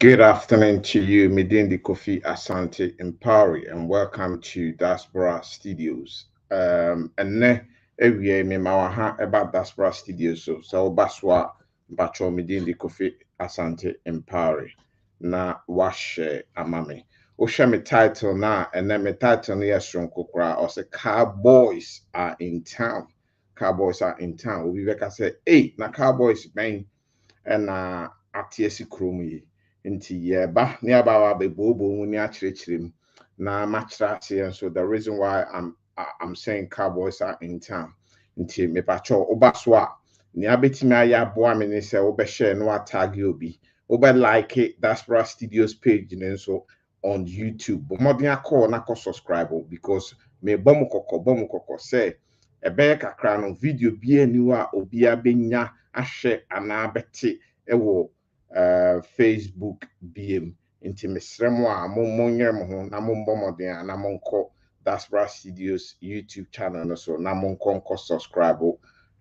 Good afternoon to you, Medindi Kofi Asante Impari, and welcome to Diaspora Studios. And ne every me mawaha about Diaspora Studios, so baswa bacho Medindi Kofi Asante Impari na washe amame. Osha me title na, and then me title ni yasron kokra or say Cowboys Are In Town. Cowboys Are In Town. We can say, hey, na Cowboys bang and atiesi kromu nti yɛba ne abawa bebobo mu ne akyerɛkyerɛ mu na makyerɛ aseɛ so the reason why I'm saying Cowboys Are In Town nti mepacho oba so a ne abetimi ayɛ aboa me ne sɛ wobɛhyɛ no atag obi wobɛ like it, Diaspora Studios page ne nso on YouTube but mmɔden akɔ na kɔ subscribe because me bomu kɔkɔ sɛ ɛbɛyɛ kakra no video bi aniwa a obi abɛnya ahwɛ anaa bɛte ɛwɔ Facebook BM nti mesrɛ mo a mo nyere mo ho na mo mbɔ mmɔden a na mo nkɔ Diaspora Studios YouTube channel no so na mo nkɔ subscribe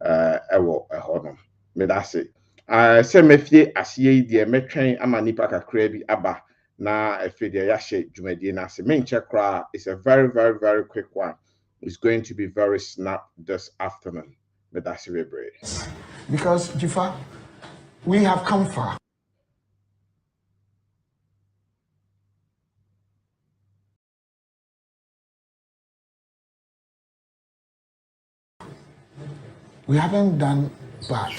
ɛwɔ ɛhɔ no medase sɛ mefie aseɛ yi deɛ metwɛn ama nipa kakra bi aba na afei deɛ yɛahyɛ dwumadie no ase menkyɛ koraa it's a very quick one. It's going to be very snap this afternoon medase bebree because Jifa, we have come far. We haven't done bad,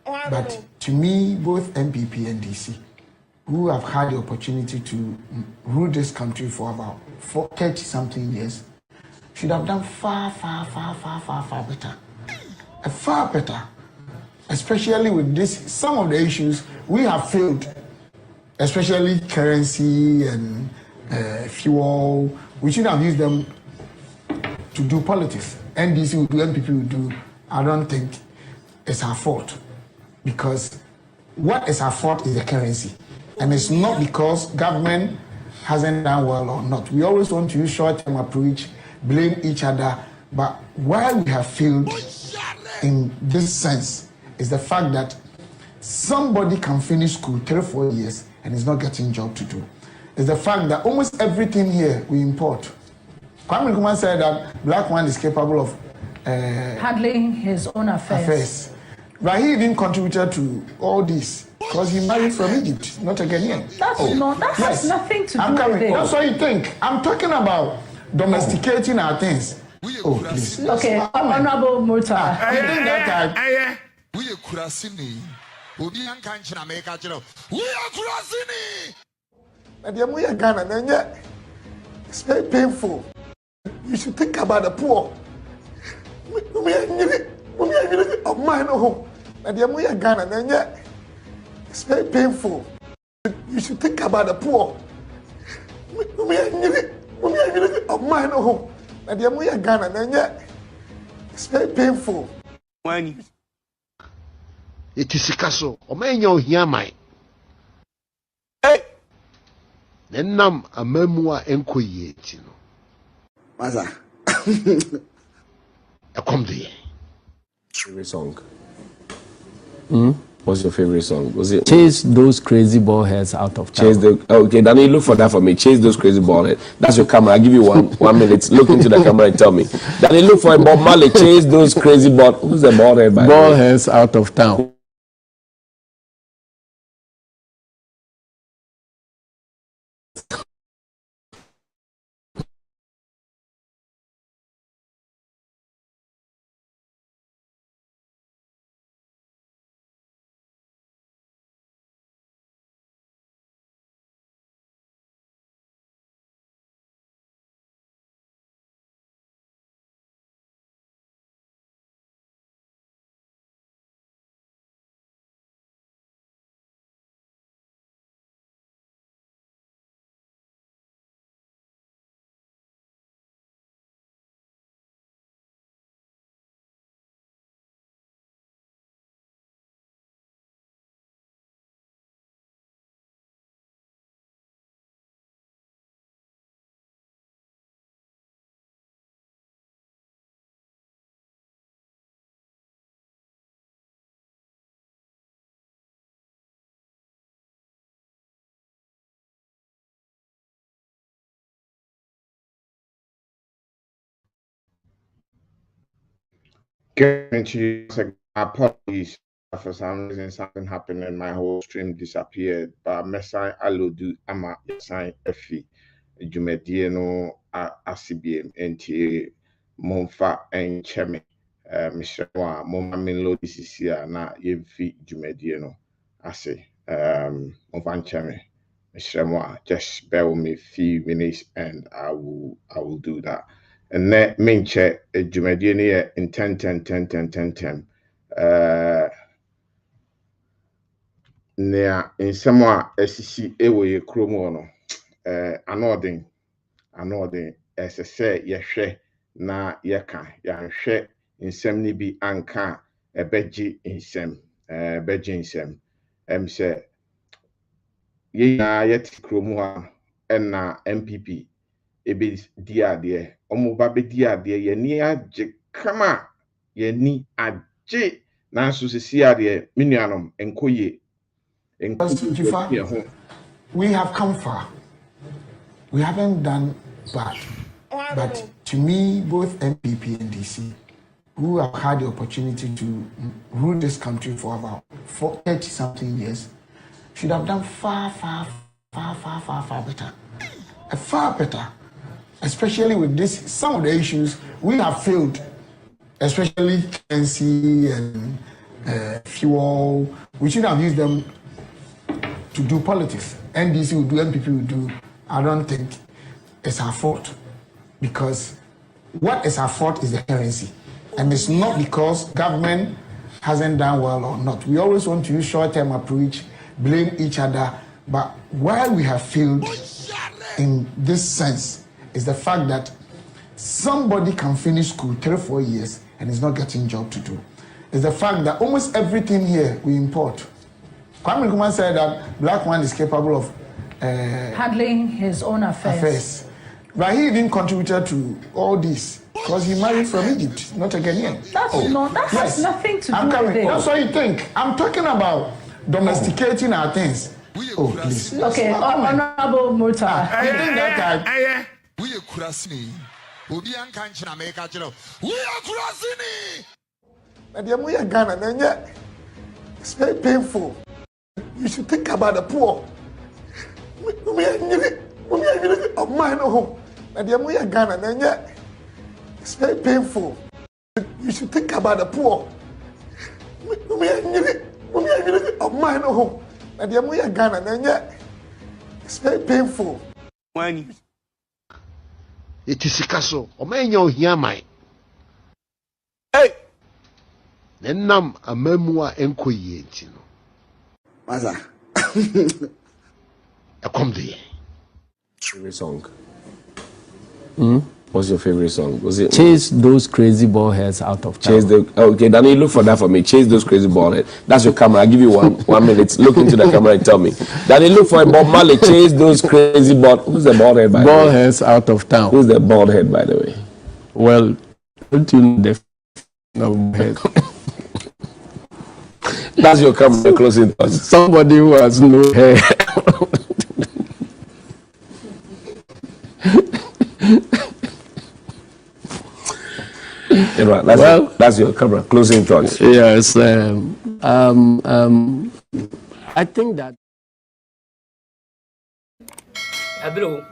but to me, both MPP and DC, who have had the opportunity to rule this country for about 30-something years, should have done far better. Far better, especially with this. Some of the issues we have failed, especially currency and fuel. We should have used them to do politics. NDC will do, MPP will do. I don't think it's our fault because what is our fault is the currency. And it's not because government hasn't done well or not. We always want to use short-term approach, blame each other. But why we have failed in this sense is the fact that somebody can finish school 3-4 years and is not getting job to do. It's the fact that almost everything here we import. Kwame Nkrumah said that black man is capable of handling his own affairs. But he even contributed to all this because he married from Egypt, not a Ghanaian. That has nothing to do with it. That's what you think. I'm talking about domesticating our things. Oh, please. Okay, Honorable Murtala. You think that we are Kurasini. We are Kurasini. We are Kurasini. And we are Ghana, and yet it's very painful. You should think about the poor. We are mine home. And we are Ghana, and yet it's very painful. You should think about the poor. We are mine home. And we are Ghana, and yet it's very painful. When it is Sikaso, or may you hear my. Hey! Then nam a memoir enquiete. Maza. I come there. Favorite song? What's your favorite song? Was it Chase those crazy ball heads out of town? Okay, Danny, look for that for me. Chase those crazy ball heads. That's your camera. I'll give you one minute. Look into the camera and tell me. Danny, look for a Bob Marley. Chase those crazy ball. Who's the ball head? Ball heads out of town. getting into apologies for some reason something happened and my whole stream disappeared. But Messiah Alodu Ama Yasan Efi Jumedie no ACBM NTA Monfa and Cheme Mishwa Moma Minlo DCC na Yemfi Jumedie no Ase Monfa Cheme Mishwa just bear with me a few minutes and I will do that. And that main check a Jumedie in 10 nea nsɛm a asisi ewo ye kromo no anodin ɛsɛ sɛ yɛhwɛ na yɛka yɛhwɛ nsɛm ni bi anka ɛbɛgye nsɛm sɛ yɛna yɛte kromo a ɛna MPP ebe di adeɛ ɔmo ba be di adeɛ yɛni agye kama yɛni agye nanso sisi adeɛ minuanom enkoye. We have come far. We haven't done bad. But to me, both MPP and DC, who have had the opportunity to rule this country for about 30-something years, should have done far better. Far better. Especially with this, some of the issues we have failed, especially currency and fuel. We should have used them to do politics. NDC will do, MPP will do. I don't think it's our fault, because what is our fault is the currency, and it's not because government hasn't done well or not. We always want to use short-term approach, blame each other, but why we have failed in this sense is the fact that somebody can finish school 3-4 years and is not getting job to do. It's the fact that almost everything here we import. Kwame Nkrumah said that black man is capable of handling his own affairs. But he even contributed to all this because he married from Egypt, not a Ghanaian. That has nothing to do with it. That's what you think. I'm talking about domesticating our things. Oh, please. Okay, Honorable Murta. I think that we are Kurasini. We are Kanchina America. We are Kurasini. But we are Ghana, and yet it's very painful. You should think about the poor. We are of mine home. But we are Ghana, and yet it's very painful. You should think about the poor. We are of mine home. But we are Ghana, and yet it's very painful. When it is Sikaso, or may you hear my hey, then nam a memoir enquiete. Maza. I come there. Favorite song? What's your favorite song? Was it Chase those crazy ball heads out of town. Okay, Danny, look for that for me. Chase those crazy ball heads. That's your camera. I'll give you 1 minute. Look into the camera and tell me. Danny, look for Bob Marley. Chase those crazy ball. Who's the bald head, by the way? Ball heads out of town. Who's the bald head, by the way? Well, don't you know the head? That's your camera closing thoughts. Somebody who has no hair. That's your camera closing thoughts. Yes. I think that. Abro.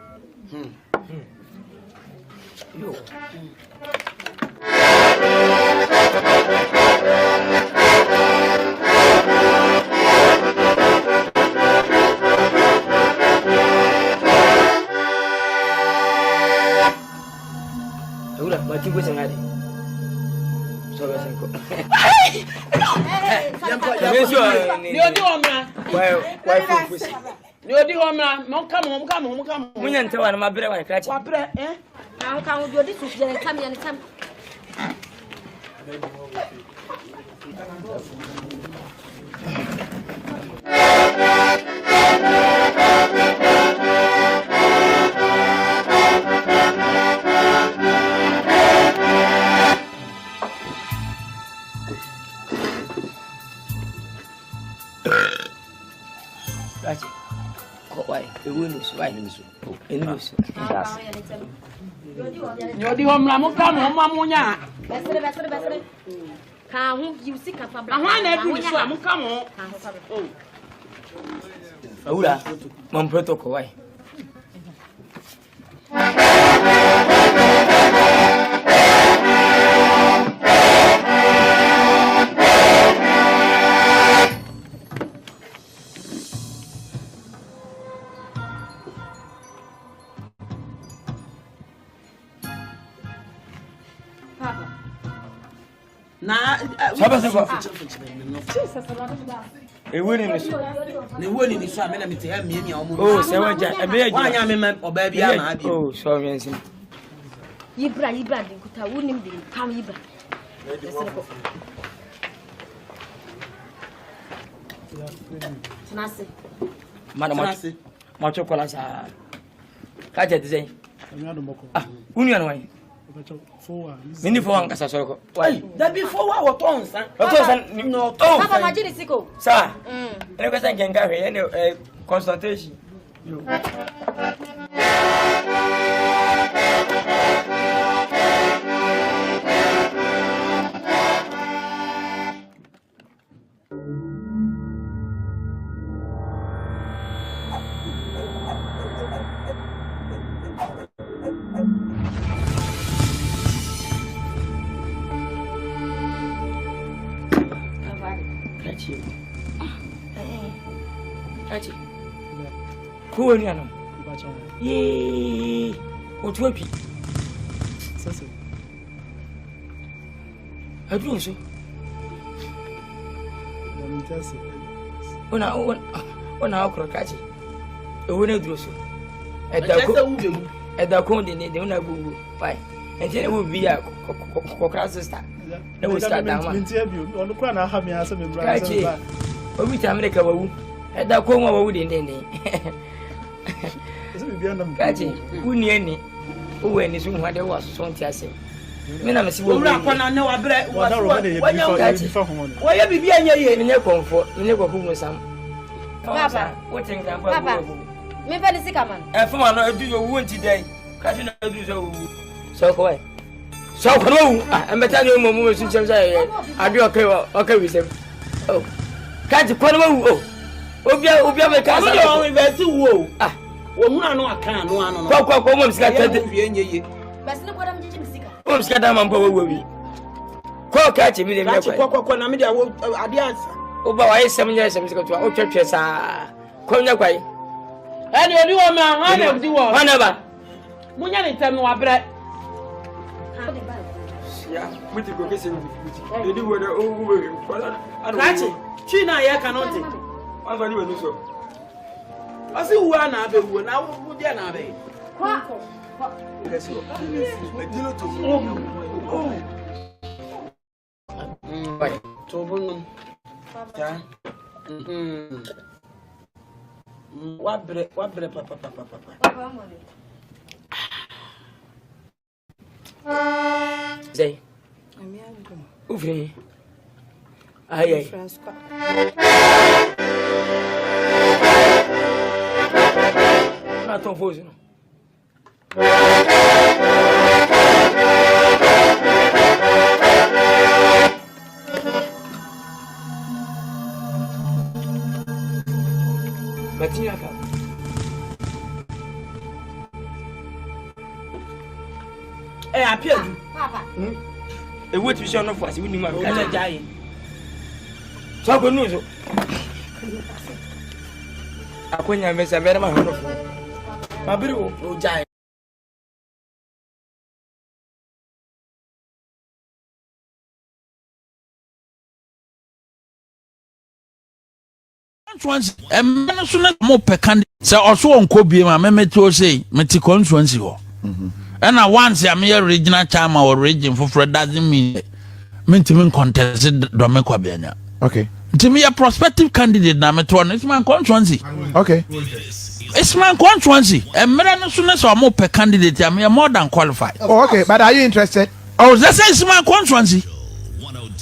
Ahora, mati gue sengade. Sobe senko. Ni odi omra. Why focus? Ni odi omra, mo come. Munya ntewa na mabre wa krachi. Wa bre Na nka wo odi su je ntam ya ntam. Why? Why? Yodi homra mo come on mamunya. Besere. Ka ho you see ka fa bra. Ahwa na adu so am come on. Oh. Awura, mon protocol why? Na Saba saba. Ewe ni so. Ne woni ni so amena mete ha mie omo. Oh, se waja, e be Wa nya me oba bia na abi. Oh, so yensin. Yibra di kuta wonim di kam yibra. Nasi. Madam, ma chocolate sa. Ka je design. Ah, unia no wai. Mini for one kasa soko. Why? That before wa woton san. No. Oh. Papa majiri siko. Sa. Ene kwesa ngenga hwe ene consultation. Yo. Ati. Ko ni ano? O tu api. Sasa. Adu so. Ona okro kachi. E wona duro so. Eda ko de ne una bubu. Pai. Enti ne wo bi ya kokra sister. Ne wo sister dama. Nti abi onu kwa na ha me asa me bra. Kachi. Obi ta America wawu. Eda ko nwa wawu de ndende. Eso bibia na mko. Kachi, uni eni. Uwe ni so hwade wo so nti ase. Me na me si wo. Owura kwana ne wa bre. Wo ya bibia nya ye ne konfo, ne kwaku musam. Papa, wo tenga ba. Papa. Me fa ni sika man. E fuma no edu yo wo nti dai. Kachi na edu so wo. So ko wai. So ko no. Ah, embeta ni mo mo sun chemsa ye. Ade okay we sem. Oh. Kachi ko no wo. Obia be ka sa. Mo yo invest wo. Ah. Wo huna no aka no ano no. Kwa mo msika tete. Basi ne kwada mjiji msika. Mo msika da mampo wo wi. Kwa Kachi bi de me kwa. Kwa na me dia wo ade ansa. Oba wa yesem nya yesem sika to o twetwe sa. Kwa nya kwai. Eni odi wo ma ha na odi wo. Wana ba. Munya ni tem wa bre. Ya, muti go kese muti. Edi wo da o wo wi. Kachi, chi na ye kanoti. Wa ni we so. Asi uwa na abe uwa na wo dia na abe. Kwa. Yes. Dilo to. Oh. Wai. To bunu. Ja. Wa bre papa. Papa mo le. Zai. Ami ando. Ufre. Ai. France kwa. Na ton fozi no. Matinha ka. Apia du. Papa. E wo ti so no fo ase woni ma Ka ja jaye. So ko nu so. Akonya mesa bere ma hono fo. Mabiri o jaye. Constituency emma so na mo pekande se oso onko bie ma memeti o sei meti constituency ho and once am here regional chairman or region for doesn't mean me contest do me kwa bianya. Okay. To me a prospective candidate na meto no it's my constituency. Okay. It's my constituency. Emma no so na so mo pe candidate am here more than qualified. Oh, okay, but are you interested? Oh, that's it's my constituency.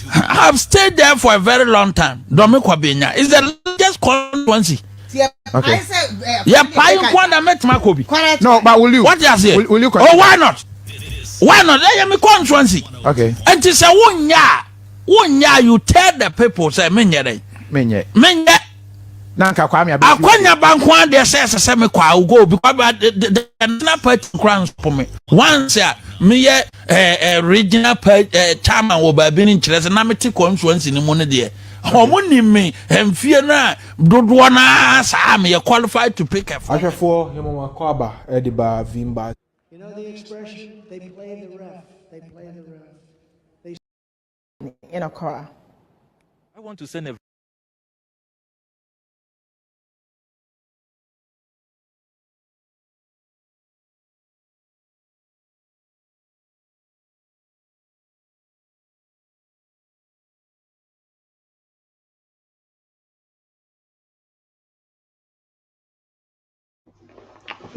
I have stayed there for a very long time. Dome Kwabenya is the largest constituency. Okay. Yeah, Pine Kwanda met Makobi. No, but will you? What you say? Will you? Oh, why not? Why not? Let me constituency. Okay. And to say 1 year, you tell the people say menye. Nanka Kwame Akwanya bankwa de say me kwa go because the national party crowns for me. Once me regional chairman wo ba bi ni kire na me ti constituency ni mo ne de. Omo ni me emfie na dodo na sa me qualified to pick a for him Kwaba Ediba Vimba. You know the expression, they play the ref. They play the ref. In a car. I want to send a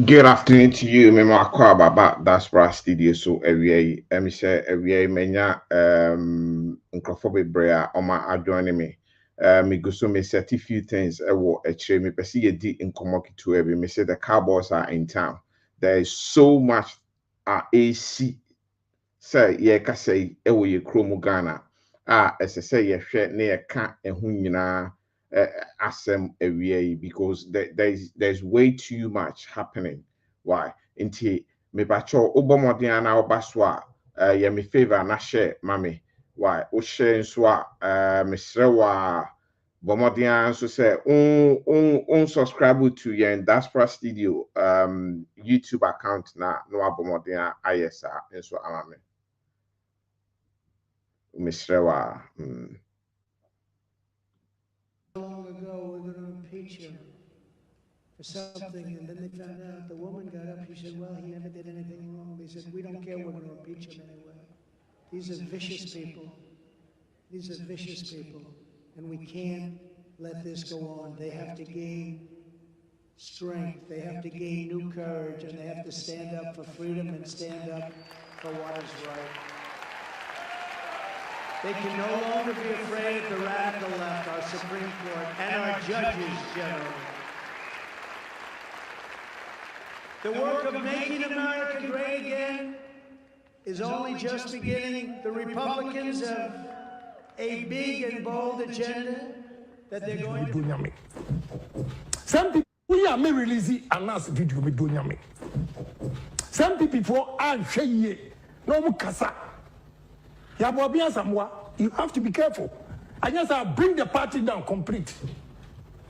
Good afternoon to you, Mema Kwaba Diaspora Studio. So every menya uncrophobic brea oma adjoining me. Me go so me set a few things a me pesi ye di in to every me say the Cowboys are in town. There is so much AC say ye ka say ye chromo Ghana. As I say ye share near ka nyina asem away because there's way too much happening. Why? Inti me bacho obomodiana obaswa ye me favor na share mami. Why? O share nswa me srewa bomodian so say on subscribe to your Diaspora Studio YouTube account na no abomodian ISA enso amame. Me srewa Long ago, we're going to impeach him for something, and then they found out the woman got up. She said, well, he never did anything wrong. They said, we don't care, we're going to impeach him anyway. These are vicious people. These are vicious people, and we can't let this go on. They have to gain strength. They have to gain new courage, and they have to stand up for freedom and stand up for what is right. They can no longer be afraid of the radical left, our Supreme Court, and our judges generally. The work of making America great again is only just beginning. The Republicans have a big and bold agenda that they're going to... Some people, we are me releasing a nice video with Dunyame. Some people for Anshaye, no Mukasa. You have to be careful. I guess I'll bring the party down complete.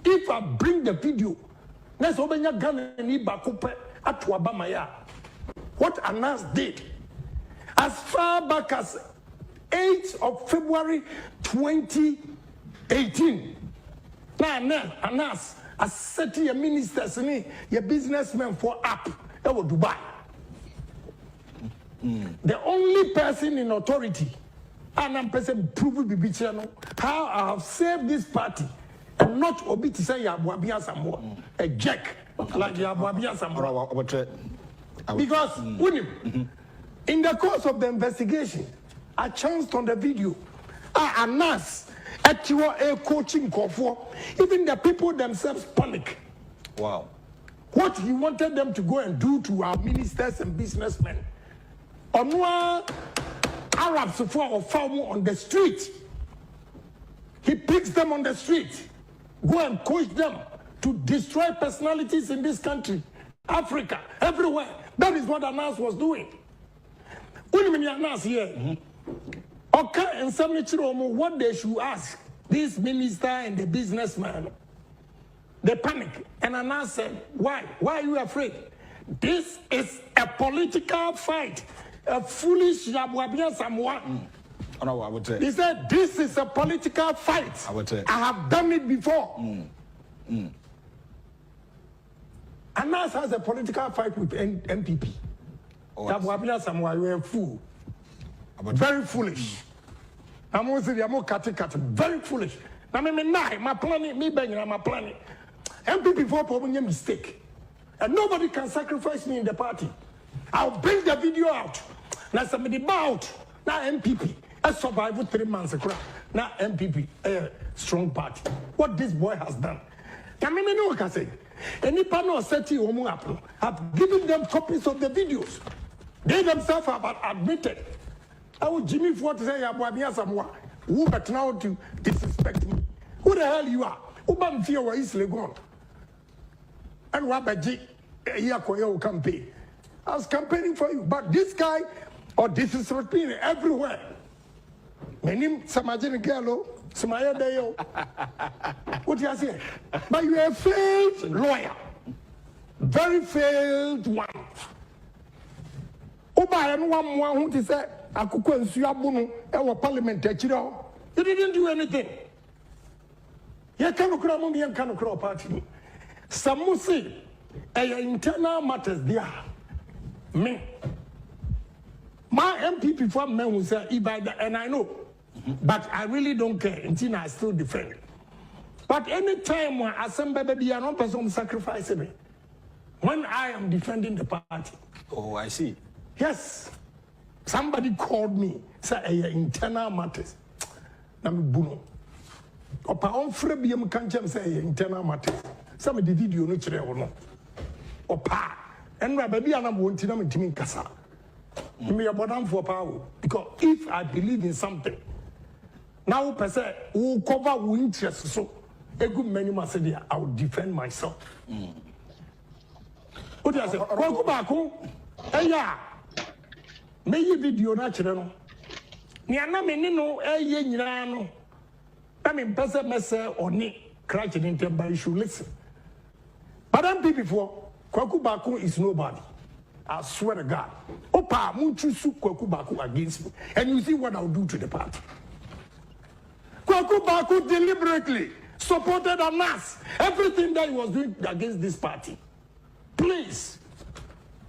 If I bring the video, let's open your gun and Ibakupe at Wabamaya. What Anas did, as far back as 8th of February 2018, now Anas, as city ministers, your businessmen for app, that was Dubai. The only person in authority, and I'm person prove how I have saved this party and not obi to say Yabuabia Samoa, a jack like Yabuabia Samoa. Because in the course of the investigation, I chanced on the video, I announced at your coaching call for even the people themselves panic. Wow. What he wanted them to go and do to our ministers and businessmen. Arabs or farm on the street. He picks them on the street. Go and coach them to destroy personalities in this country, Africa, everywhere. That is what Anas was doing. When Anas here, okay, and some what they should ask this minister and the businessman. They panic. And Anas said, why? Why are you afraid? This is a political fight. A foolish Yabuabia Samoa. No, I would say. He said, this is a political fight. I would say. I have done it before. Anas has a political fight with MPP. Yabuabia Samoa, you are a fool. Very foolish. I'm going to say, I'm very foolish. Now, my planning, my planning. MPP for probably a mistake. And nobody can sacrifice me in the party. I'll bring the video out. Now somebody bout. Now MPP. I survived 3 months ago. Now MPP, a strong party. What this boy has done. Can I know what I say? Any panel set you I've given them copies of the videos. They themselves have admitted. Oh, Jimmy Ford say, who but now to disrespect me? Who the hell you are? Uban fear wa is gone. And Wabaji, Yakoyo campaign. I was campaigning for you, but this guy, disrespect me everywhere. My name Samajin Gallo, Samaya Deo. What you say? But you are a failed lawyer. Very failed one. Oba and one who to say, I could go and see Abuno, our parliament, you didn't do anything. You can't cry on me and can't cry party. Some will say, internal matters there. Me. My MPP for men will say, and I know, but I really don't care until I still defend. But any time when I send baby, I don't person sacrifice me. When I am defending the party. Oh, I see. Yes. Somebody called me, say, internal matters. I'm Buno. Opa on Frebium can't say internal matters. Some of the video no chere or no. Opa. And my baby, I'm wanting them to me Kasa. Me about for power. Because if I believe in something, now per se, who cover who interest so a good many must say I will defend myself. What do I say? Go back home. Hey, yeah. May you video natural. Niana menino, no. I mean, person message or ni crouching in temper, you should listen. But I'm before Kwaku Baku is nobody. I swear to God. Opa, Munchu su Kwaku Baku against me. And you see what I'll do to the party. Kwaku Baku deliberately supported Anas. Everything that he was doing against this party. Please,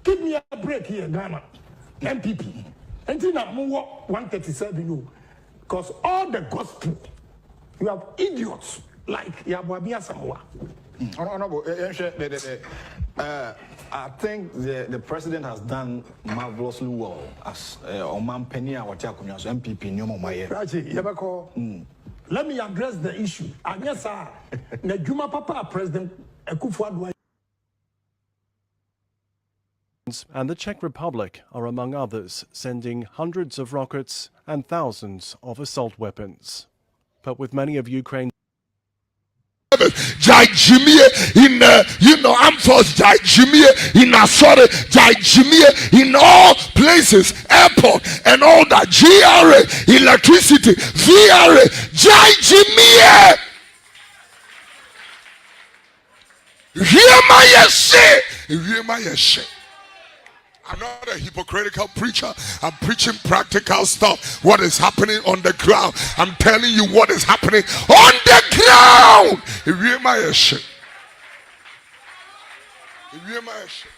give me a break here, Ghana. MPP. Until now, 137 you. Because all the gospel, you have idiots like Yabuabia Samoa. Honorable, I think the president has done marvelously well as Oman Penny and Watiakunyas MPP Nyomo Maye. Let me address the issue. And yes, sir, Nejuma Papa, President Akufo-Addo. And the Czech Republic are among others sending hundreds of rockets and thousands of assault weapons. But with many of Ukraine's Jai Jimmy in Armed Force, Jai Jimmy in Asore, Jai Jimmy in all places, airport and all that, GRA, electricity, VRA, Jai Jimmy. Hear my shit. I'm not a hypocritical preacher. I'm preaching practical stuff. What is happening on the ground? I'm telling you what is happening on the ground. Hear my shit. Hear my shit.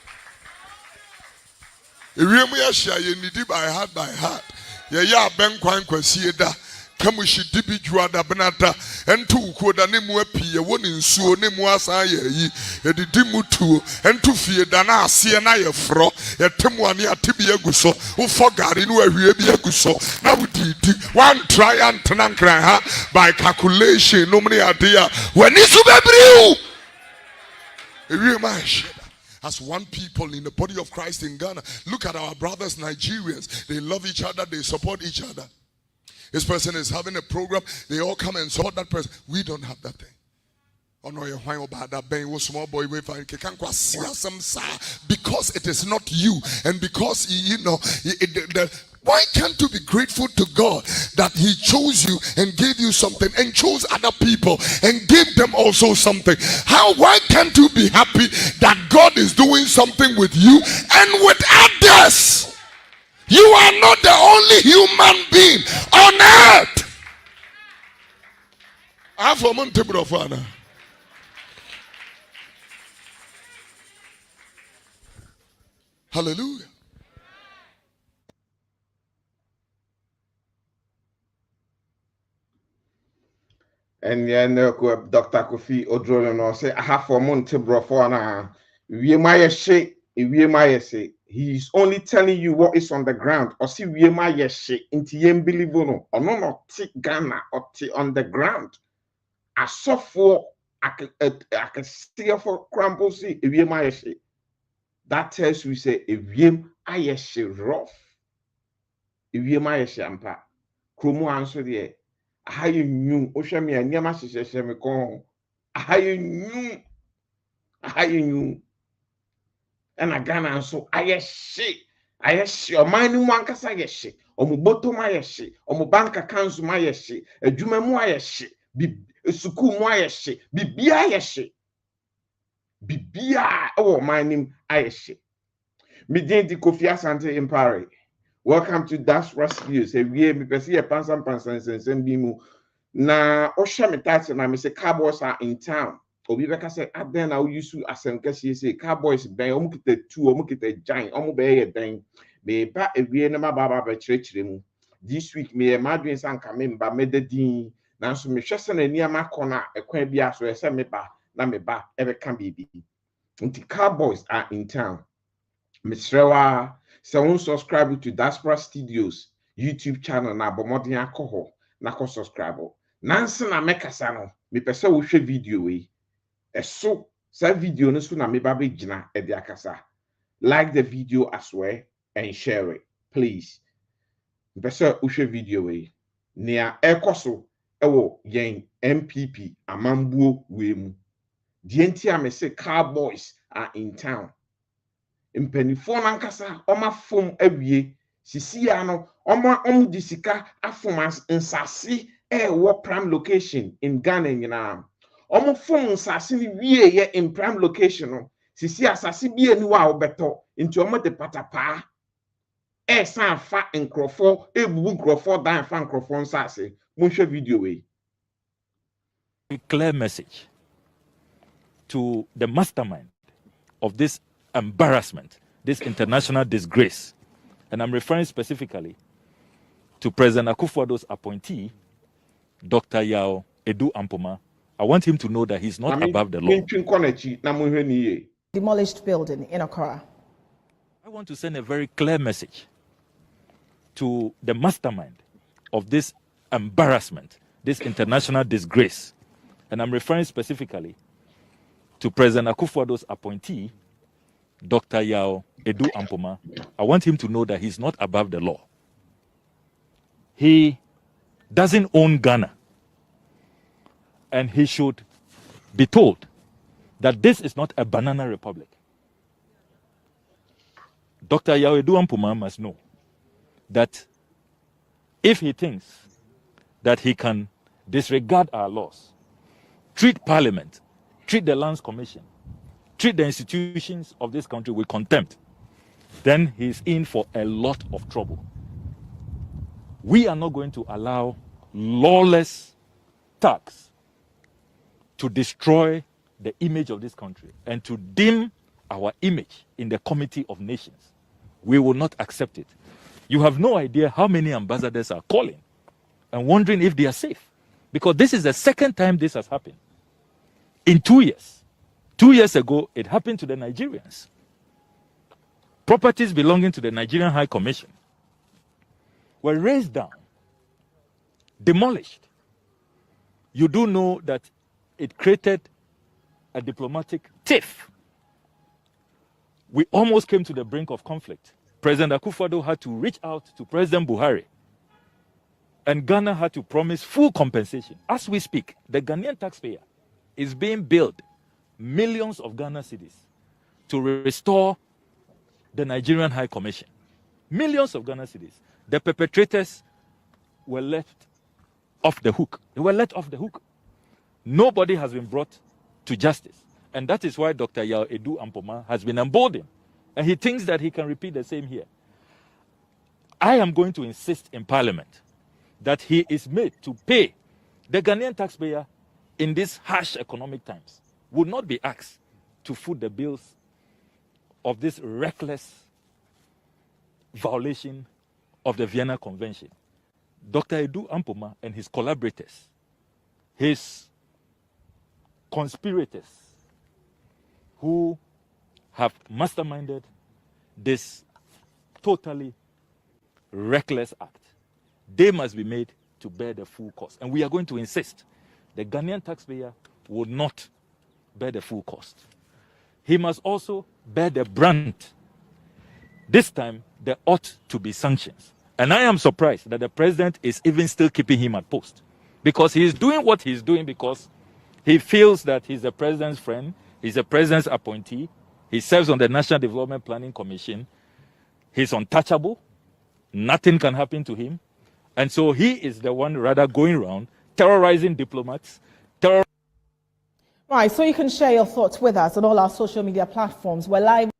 Hear my shit. You need it by heart. Yeah, Ben Kwan Kwasieda. Kamushi dibi juada benata entu ukoda nemu apie woni nsuo nemu asan ye dimu tuo entu fie da na ase na ye fro ye temu ane atebi aguso wo fogare no ahwie bi aguso na wudidi one try and tenankran ha by calculation no many idea when isu bebriu ewie mash. As one people in the body of Christ in Ghana, look at our brothers Nigerians. They love each other, they support each other. This person is having a program. They all come and support that person. We don't have that thing. Oh no, you're whining about that being small boy. Because it is not you, and because why can't you be grateful to God that He chose you and gave you something, and chose other people and gave them also something? Why can't you be happy that God is doing something with you and with others? You are not the only human being on earth. Hallelujah. And Dr. Kofi Odrolo no say I have for monte brofo na wie my she wie my say he is only telling you what is on the ground or see wie my she inti yem believe no ono no ti Ghana or ti on the ground asofo I can see for crumble see wie my she that tells you say wiem ayɛ rough. Ewiem ayɛ hye ampa. Kurom anso deɛ aha yɛ nwum. Wohwɛ me a nneɛma hyehyɛhyɛ me kɔn. Aha yɛ nwum. Aha yɛ nwum. Ɛna Ghana nso ayɛ hye. Ayɛ hye. Ɔman no mu ankasa ayɛ hye. Ɔmo bottom ayɛ hye. Ɔmo bank accounts mu ayɛ hye. Adwuma mu ayɛ hye. Sukuu mu ayɛ hye. Bibia ayɛ hye. Bibia ɛwɔ ɔman no mu ayɛ hye. Midin di Kofi Asante Impare. Welcome to Diaspora Studios. Ewie me pese ye pansan nsensem bi mu. Na ohwe me title na me say Cowboys Are In Town. Obi beka say aden na usu asem kase say Cowboys ben omu kita two omu kita giant omu be ye den. Me ba ewie na ma baba be kyerɛkyerɛ mu. This week me madwen san ka me mba medadin. Nanso me hwɛ se na niam akɔ ekwan bi aso ese me ba na me ba ebeka bibi. Nti Cowboys Are In Town. Misrewa, so subscribe to Diaspora Studios YouTube channel na bomodin akɔ na kɔ subscribe. Nansi na mekasa no, me pese wo hwɛ video we. Eso sa video no so na me ba be gina e de akasa. Like the video as well and share it, please. Me pese wo hwɛ video we. Nea ekoso ewo yen MPP amambuo we mu. Die nti a me say Cowboys Are In Town. Mpanifo nankasa oma fom awie sisi ya no oma di sika afom nsase wo prime location in Ghana nyina oma fom nsase ni wie ye in prime location no sisi asase bi eni wa obeto nti oma de patapa san fa nkrofo ebubu nkrofo dan fa nkrofo nsase monhwe video we. A clear message to the mastermind of this embarrassment, this international disgrace. And I'm referring specifically to President Akufo-Addo's appointee, Dr. Yao Edu Ampoma. I want him to know that he's not above the law. Demolished building in Accra. I want to send a very clear message to the mastermind of this embarrassment, this international disgrace. And I'm referring specifically to President Akufo-Addo's appointee, Dr. Yao Edu Ampoma. I want him to know that he's not above the law. He doesn't own Ghana. And he should be told that this is not a banana republic. Dr. Yao Edu Ampoma must know that if he thinks that he can disregard our laws, treat Parliament, treat the Lands Commission, treat the institutions of this country with contempt, then he's in for a lot of trouble. We are not going to allow lawless thugs to destroy the image of this country and to dim our image in the Committee of Nations. We will not accept it. You have no idea how many ambassadors are calling and wondering if they are safe, because this is the second time this has happened in 2 years. 2 years ago, it happened to the Nigerians. Properties belonging to the Nigerian High Commission were razed down, demolished. You do know that it created a diplomatic tiff. We almost came to the brink of conflict. President Akufo-Addo had to reach out to President Buhari, and Ghana had to promise full compensation. As we speak, the Ghanaian taxpayer is being billed millions of Ghana cedis to restore the Nigerian High Commission. Millions of Ghana cedis. The perpetrators were left off the hook. They were let off the hook. Nobody has been brought to justice. And that is why Dr. Yao Edu Ampoma has been emboldened. And he thinks that he can repeat the same here. I am going to insist in Parliament that he is made to pay. The Ghanaian taxpayer in these harsh economic times would not be asked to foot the bills of this reckless violation of the Vienna Convention. Dr. Edu Ampoma and his collaborators, his conspirators who have masterminded this totally reckless act, they must be made to bear the full cost. And we are going to insist the Ghanaian taxpayer will not bear the full cost. He must also bear the brunt This time, there ought to be sanctions. And I am surprised that the president is even still keeping him at post. Because he is doing what he's doing because he feels that he's the president's friend, he's the president's appointee, he serves on the National Development Planning Commission, he's untouchable, nothing can happen to him. And so he is the one rather going around terrorizing diplomats. Right, so you can share your thoughts with us on all our social media platforms. We're live.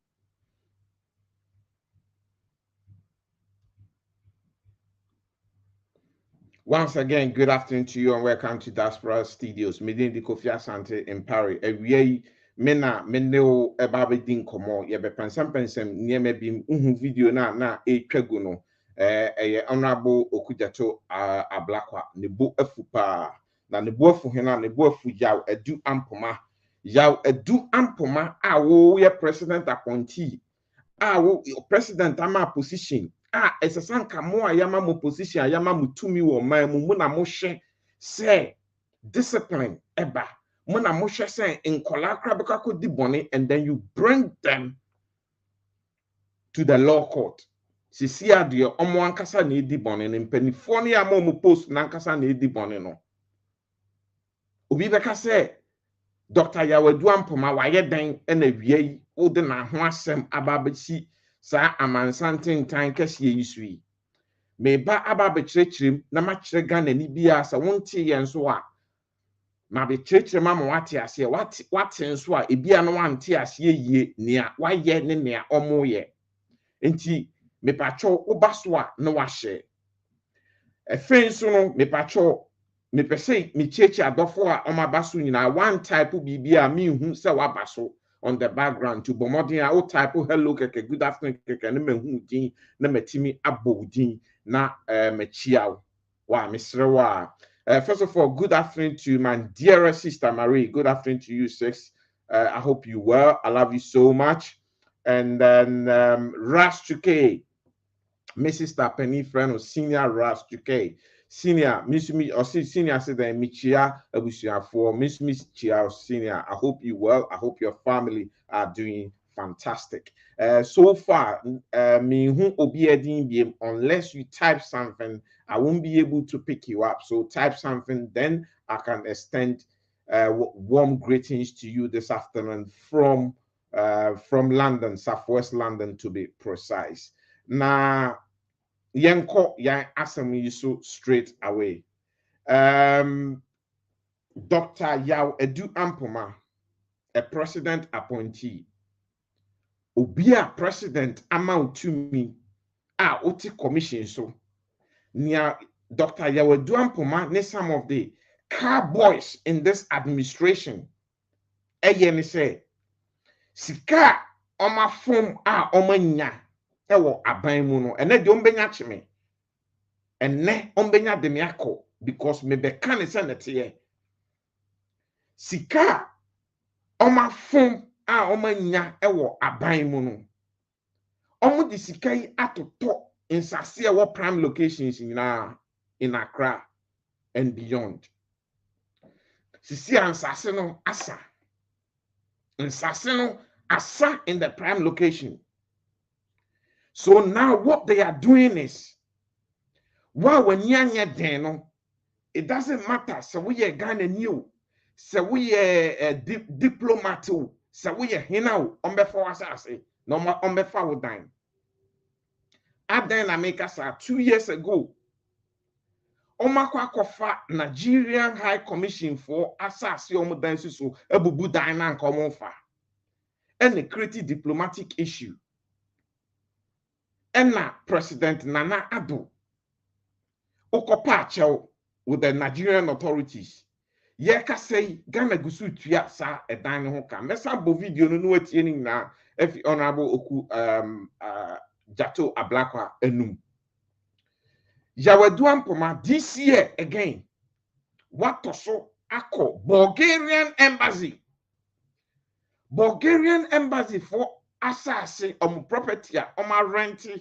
Once again, good afternoon to you and welcome to Diaspora Studios. Medin di Kofi Asante in Paris. Ewie mena meneo ebabe din komo ye be pensam nieme bi video na etwagu no honorable Okujato Ablakwa ne bo afu pa na ne bo afu hena ne bo afu yaw adu ampoma a wo ye president appointee a wo president ama position esesanka mo ayama mo position ayama mo tumi wo man mu na mo hwe say discipline eba mo na mo hwe say nkola kra be kwako di bone, and then you bring them to the law court. Sisi ade omo ankasa na edi bone ne mpanifo ne ama mo post na ankasa na edi bone no obi beka say Dr. Yawadu Ampoma waye den na wiei wo de na ho asem ababesi sa amansante ntan kese yisui meba ababekirechirem na ma kire Ghana ni bia sa wonte ye nso a ma be kirechirem ma wate ase wate nso a ebia no wante ase yie nea waye ne nea omo ye enti mepacho obaso a na wahye efe nso no mepacho me pese me cheche adofo a omabaso nyina one type bibia me hu se wabaso on the background to bomodin a o type hello keke good afternoon keke na mehu din na matimi abodin na machiaw wa misrewa. First of all, good afternoon to my dear sister Marie. Good afternoon to you, sis. I hope you well. I love you so much. And then Rastuke, Mrs. Sister Penny friend or senior Rastuke. Senior, Miss Me, or senior said that Michia Abusia for Miss Chia Senior. I hope you well. I hope your family are doing fantastic. So far, me who obi edin unless you type something, I won't be able to pick you up. So type something, then I can extend warm greetings to you this afternoon from London, Southwest London to be precise. Now. Yenko yan asem yi so straight away. Dr. Yawadu Ampoma, a president appointee. Obia president amount to me. Oti commission so. Nia Dr. Yawadu Ampoma ne some of the cowboys in this administration. Eye say sika oma form omanya. Ewo aban mu no ene de ombenya chime ene ombenya de miako because me be kan se nete sika omafom omanya ewo aban mu no omo de sika yi atoto insase ewo prime locations in Accra and beyond. Sisi ansase no asa insase no asa in the prime location. So now what they are doing is, well, when you're it doesn't matter. So we are Ghana new, so we are diplomat, so we are here on before us, no more on before dime. At then America, 2 years ago, Omakwa Kofa Nigerian High Commission for Assassi Omodansi so Ebubu Dina and Comonfa, and the creative diplomatic issue. Enna President Nana Addo Okopacho with the Nigerian authorities. Yeka say Ghana gusu tuya sa edan ho ka. Mesa bo video no etie ni na if honorable Oku Jato Ablakwa enum. Yawadu Ampoma this year again. What so ako Bulgarian embassy. Bulgarian embassy for assassin property renting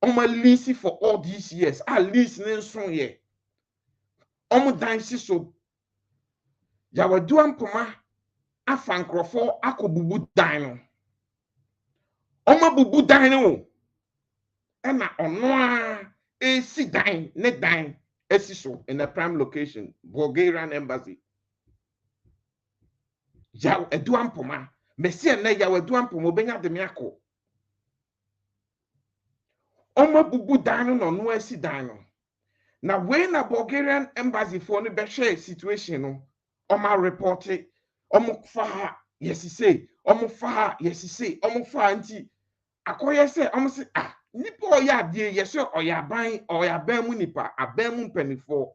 lease for all these years. At least nson ye. Dansi so Yawadu Ampoma afankrofo akobubu dan no. Oma bubu dan no. Ena ono a si dan ne dan esi so in a prime location, Bulgarian embassy. Yaw eduam poma. Mesi na yaw eduam poma obenya de me akọ. Oma bubu dan no no esi dan no. Na when a Bulgarian embassy for no be share situation no, oma report it. Omo fa yes say, omo fa yes say, omo fa anti akoye say omo say ah nipa oya die yes oya ban mu nipa aban mu mpanifo.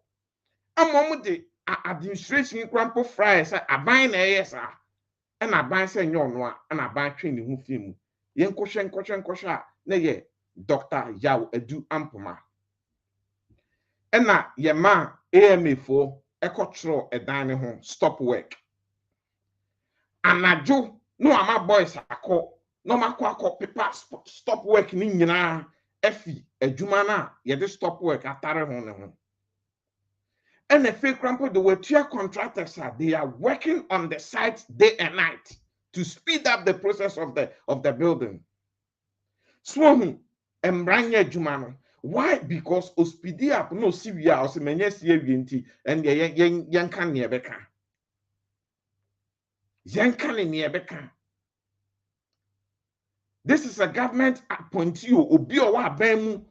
Omo de administration krampo fry say aban na yes ah. And aban say nyo no a na aban twe ne hu fimu. Yen nkwohwe a na ye Dr. Yaw Edu Ampoma. Ena ye ma AMA for ekotro edan ne ho stop work. Anajo no ama boys akọ no makọ paper stop work ni nyina efi adwuma na ye de stop work atare ho ne ho. And the fake crampo the were contractors are they are working on the site day and night to speed up the process of the building. So embranya adwuma no. Why? Because ospidi up no sivia or semenye siewinti and yankan niebeka. Yankan niebeka. This is a government appointee obi o wa bemu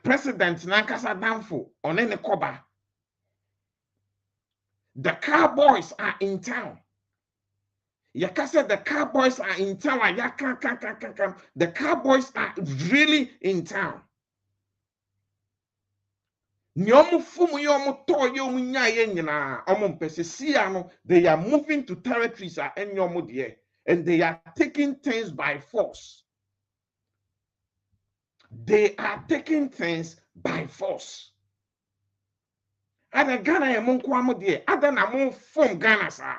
president nankasa danfo on any koba. The Cowboys are in town. Yakasa the Cowboys are in town. The Cowboys are really in town. Nyomu fumu yomu to yomu nyaye nyina omu mpese siano they are moving to territories and nyomu die and they are taking things by force. They are taking things by force. Ada Ghana ya munku amu die ada na mu form Ghana sa.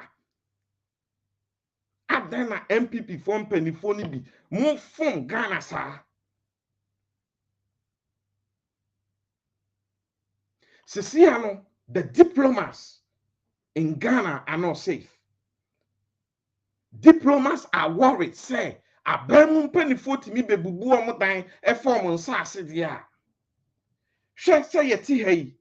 Ada na MPP form penifoni bi mu form Ghana sa. Sisiano, the diplomats in Ghana are not safe. Diplomats are worried, say, abemu penifoti mi bebubu omudan e form nsase dia. She say yeti hey.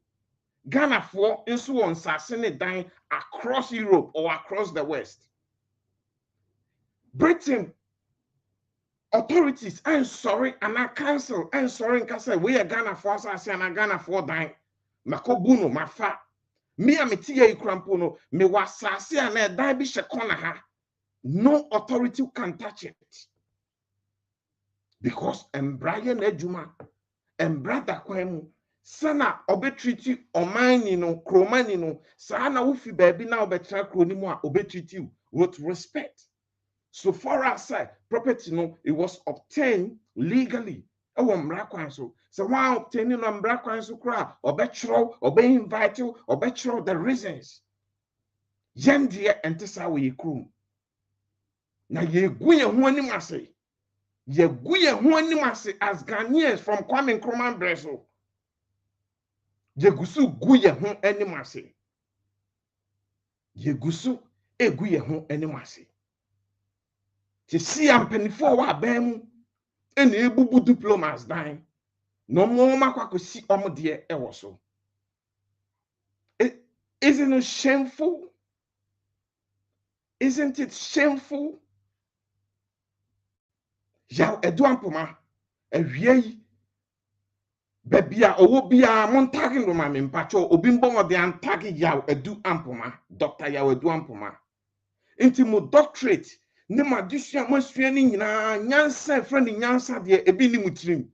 Ghana for insu nsase ne dan across Europe or across the West. Britain authorities and sorry and I cancel and sorry and say we are Ghana for nsase and Ghana for dan. Makobuno mafa. Me ametiye ikrampo no me wasase ana dan bi shekona ha. No authority can touch it. Because embraye na ejuma embrada kwemu sana obetreat omani no kromani no sana ufi baby na obetra kroni mu a obetreat you with respect. So far as property no it was obtained legally. Ewo mbra kwan so so one obtaining no mbra kwan so kra obetro obe invite you obetro the reasons yendie entesa we krum na yegu ye ho anim ase yegu ye ho anim ase as Ghanaians from Kwame Nkrumah breso yegusu gu ye ho anim ase yegusu egu ye ho anim ase ti si ampanifo wa abemu ene ebubu diplomats dan no mo makwa si omde e wo so. Isn't it shameful? Isn't it shameful? Yaw Edu Ampoma ewie bebia owo bia montagi no ma mempacho obi mbongo de antagi Yaw Edu Ampoma Dr. Yaw Edu Ampoma inti mo doctorate ne ma disua mo sua ni nyina nyansa friend nyansa de ebi ni mutirim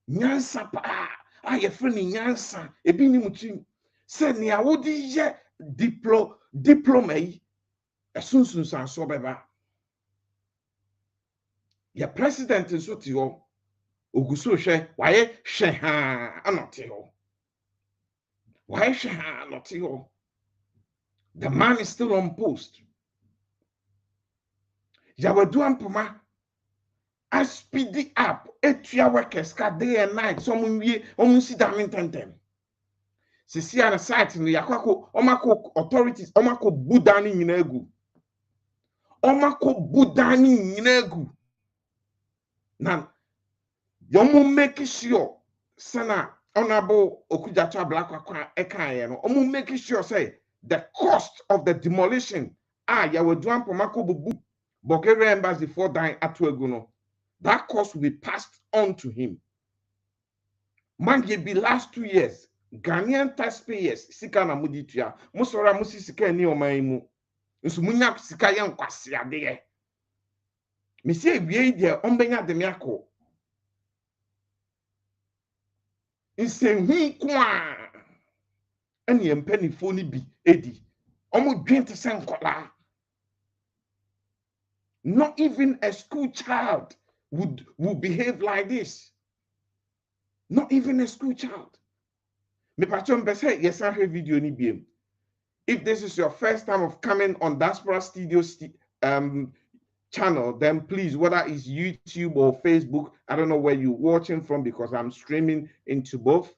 nyansa pa aye friend nyansa ebi ni mutirim se ne awodi ye diploma yi esunsun san so beba ya president nso ti ho oguso hwe waye hwe ha anote ho waye hwe ha anote ho. The man is still on post. Yaw Edu Ampoma I speed up 8 workers ka day and night so munwie omunsi da mententem sisi ana site no yakwako omako authorities omako buda ni nyina egu Omako budani nyinegu. Na yomu make sure sana honorable Okujacha Black Ekayeno. Omu make sure say the cost of the demolition ya we dwan pomako bubu Bulgaria embassy for dying atweguno. That cost will be passed on to him. Man, be last 2 years. Ghanaian taxpayers sika na muditua. Musora musi sika ni omaimu. Nso munya sika yan kwase ade. Mesi ewie de ombenya de miako. Nsenhu kwa. Eni empanifo ni bi edi. Omo dwente senkola. Not even a school child would behave like this. Not even a school child. Me patron say yes, I have video ni BM. If this is your first time of coming on Diaspora Studio channel, then please, whether it's YouTube or Facebook, I don't know where you're watching from because I'm streaming into both.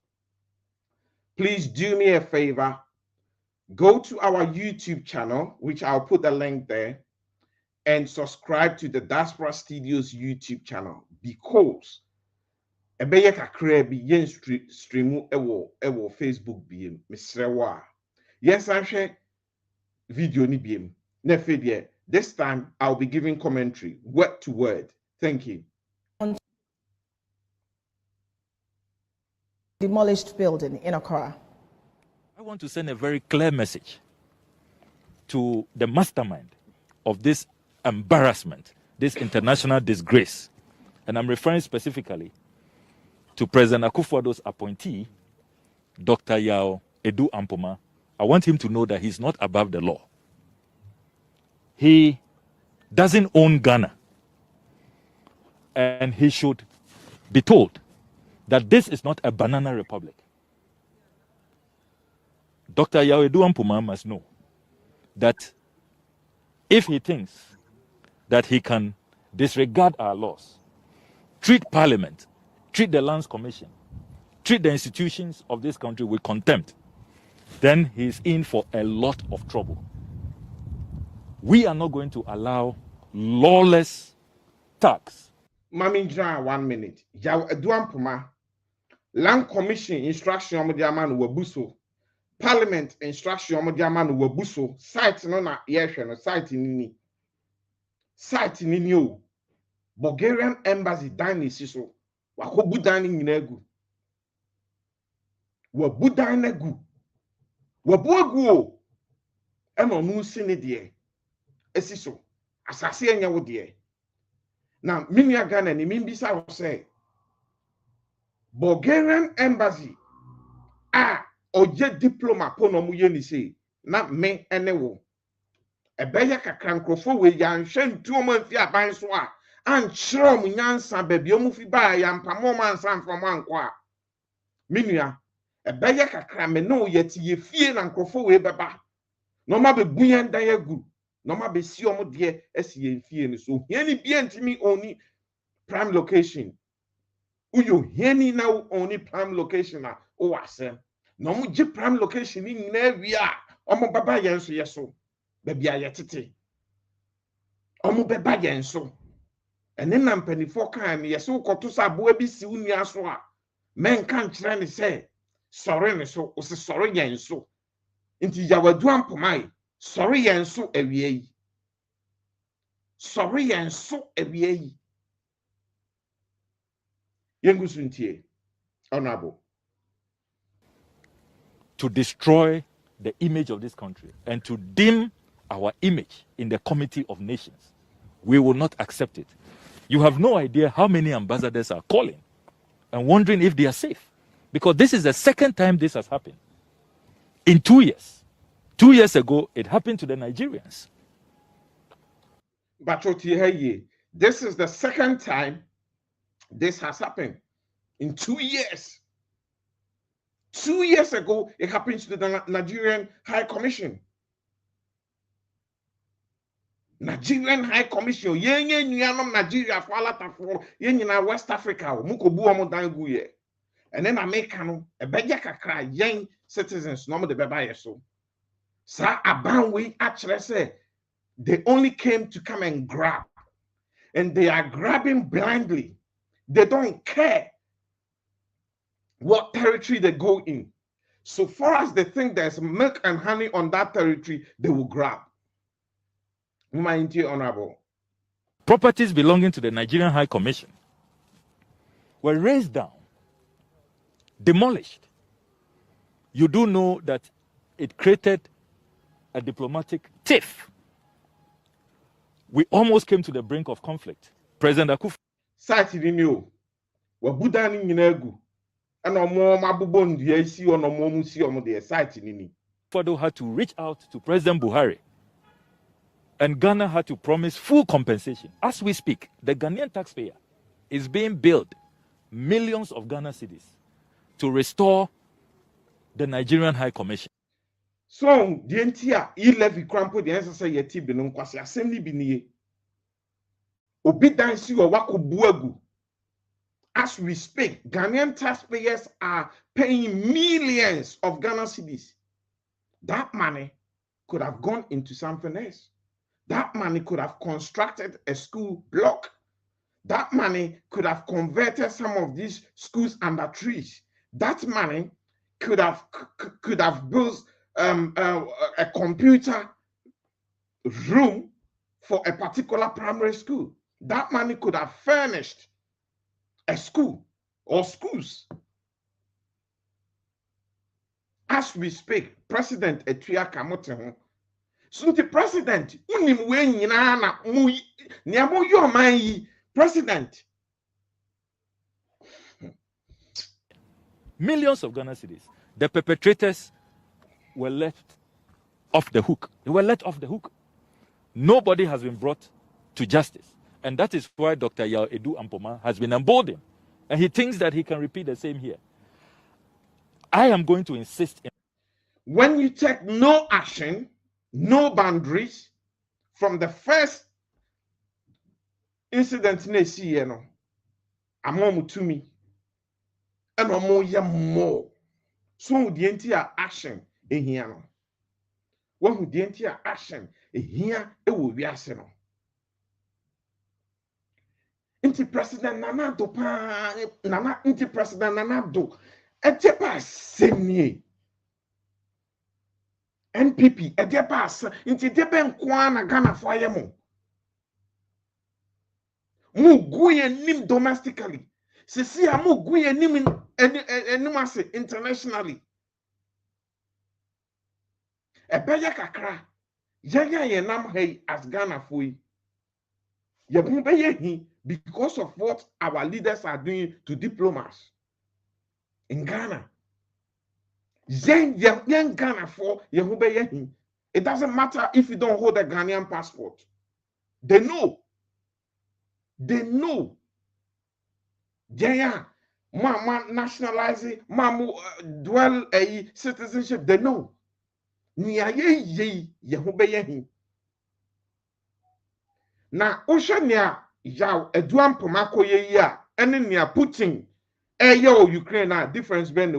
Please do me a favor. Go to our YouTube channel, which I'll put the link there, and subscribe to the Diaspora Studios YouTube channel because ebeye kakra bi yen streamu ewo Facebook biem misrewa yes I share video ni biem na fedie this time I'll be giving commentary word to word. Thank you. Demolished building in Accra. I want to send a very clear message to the mastermind of this embarrassment, this international disgrace, and I'm referring specifically to President Akufo-Addo's appointee, Dr. Yao Edu Ampoma. I want him to know that he's not above the law. He doesn't own Ghana. And he should be told that this is not a banana republic. Dr. Yao Edu Ampoma must know that if he thinks that he can disregard our laws, treat Parliament, treat the Lands Commission, treat the institutions of this country with contempt, then he's in for a lot of trouble. We are not going to allow lawless tax. Mamindra 1 minute. Yaw Eduampoma. Land Commission instruction omodiaman wabuso. Parliament instruction omodiaman wabuso. Site no na yeshe no site nini. Site nini o. Bulgarian embassy dine siso. Wako budani nyinegu. Wabudani negu. Wabuagu o. Eno nusi ni die. Esiso. Asasi enye wo die. Now, Minya Ghana ni mimbisa will say Bulgarian embassy oje diploma pono mu yeni say na me enewo ebeya kakrankrofo we ya nhwe ntuo ma fi aban so a ankyerɛ mu nyansa baabi omu fi ba ya mpamo ma nsa mfam anko a minua ebeya kakra me no yeti ye fie na nkrofo we beba no ma be buyan dan agu no ma be si omo de esi ye fie ni so hiani bia ntimi oni prime location uyo hiani na oni prime location na o wase no mo gi prime location ni nyina wi a omo baba yen so yeso ba bia yetete omo baba yen so ene na mpanifo kan yeso koto sa boa bi si unua so a men kan kire ne se sore ne so o se sore yen so nti Yawadu Ampomai sorry yen so awie yi. Sorry yen so awie yi. Yengusu ntie. Honorable. To destroy the image of this country and to dim our image in the Committee of Nations. We will not accept it. You have no idea how many ambassadors are calling and wondering if they are safe. Because this is the second time this has happened. In 2 years. 2 years ago, it happened to the Nigerians. But this is the second time this has happened. In 2 years. 2 years ago, it happened to the Nigerian High Commission. Nigerian High Commission. Yenye nyanam Nigeria for alatafo. Yenye na West Africa. Mukobu amodangu ye. And then Americano. Ebeja kakra yen citizens. No mo de beba yeso. Sa abanwe actually say They only came to come and grab. And they are grabbing blindly. They don't care what territory they go in. So far as they think there's milk and honey on that territory, they will grab. Honorable. Properties belonging to the Nigerian High Commission were razed down, demolished. You do know that it created a diplomatic tiff. We almost came to the brink of conflict. President Akufo. Site ni wabuda ni nyinagu. Ano mo mabubo ndie isi ono mo musi omo de site ni. Fado had to reach out to President Buhari, and Ghana had to promise full compensation. As we speak, the Ghanaian taxpayer is being billed millions of Ghana cedis to restore the Nigerian High Commission. So, the entire e-levy crampo the answer say yeti bi no kwase assembly bi niye. Obi dansi o wako buagu. As we speak, Ghanaian taxpayers are paying millions of Ghana cedis. That money could have gone into something else. That money could have constructed a school block. That money could have converted some of these schools under trees. That money could have built a computer room for a particular primary school. That money could have furnished a school or schools. As we speak, President Etuya Kamote, so the president, President. Millions of Ghana cedis. The perpetrators were left off the hook. They were let off the hook. Nobody has been brought to justice. And that is why Dr. Yao Edu Ampoma has been emboldened. And he thinks that he can repeat the same here. I am going to insist. When you take no action, no boundaries, from the first incident in the Amomu to me, and more. So the entire action in here. When the entire action in here, it will be arsenal. Inti President Nana do pa Nana inti President Nana do etepa semnie NPP etepa inti deben kwa na Ghana for yemo mu guye nim domestically sisi ya mu guye nim enumase internationally ebeye kakra yaya ye nam hey as Ghana for yi ye bu beye hi because of what our leaders are doing to diplomats in Ghana. Young Ghana for it doesn't matter if you don't hold a Ghanaian passport. They know. They know. Yeah, mama nationalizing, mama dual a citizenship. They know. Na oceania yaw eduam pomako ye ya ene nia Putin Ukraine difference ben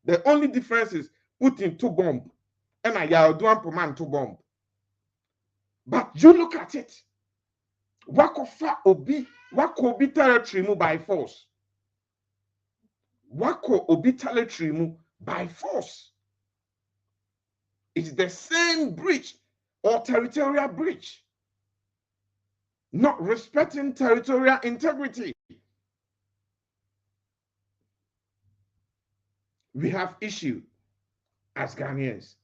the only difference is Putin to bomb and yaw eduam poman to bomb. But you look at it, wako obi territory mu by force, wako obi territory mu by force. It's the same breach or territorial breach. Not respecting territorial integrity. We have issue as Ghanaians.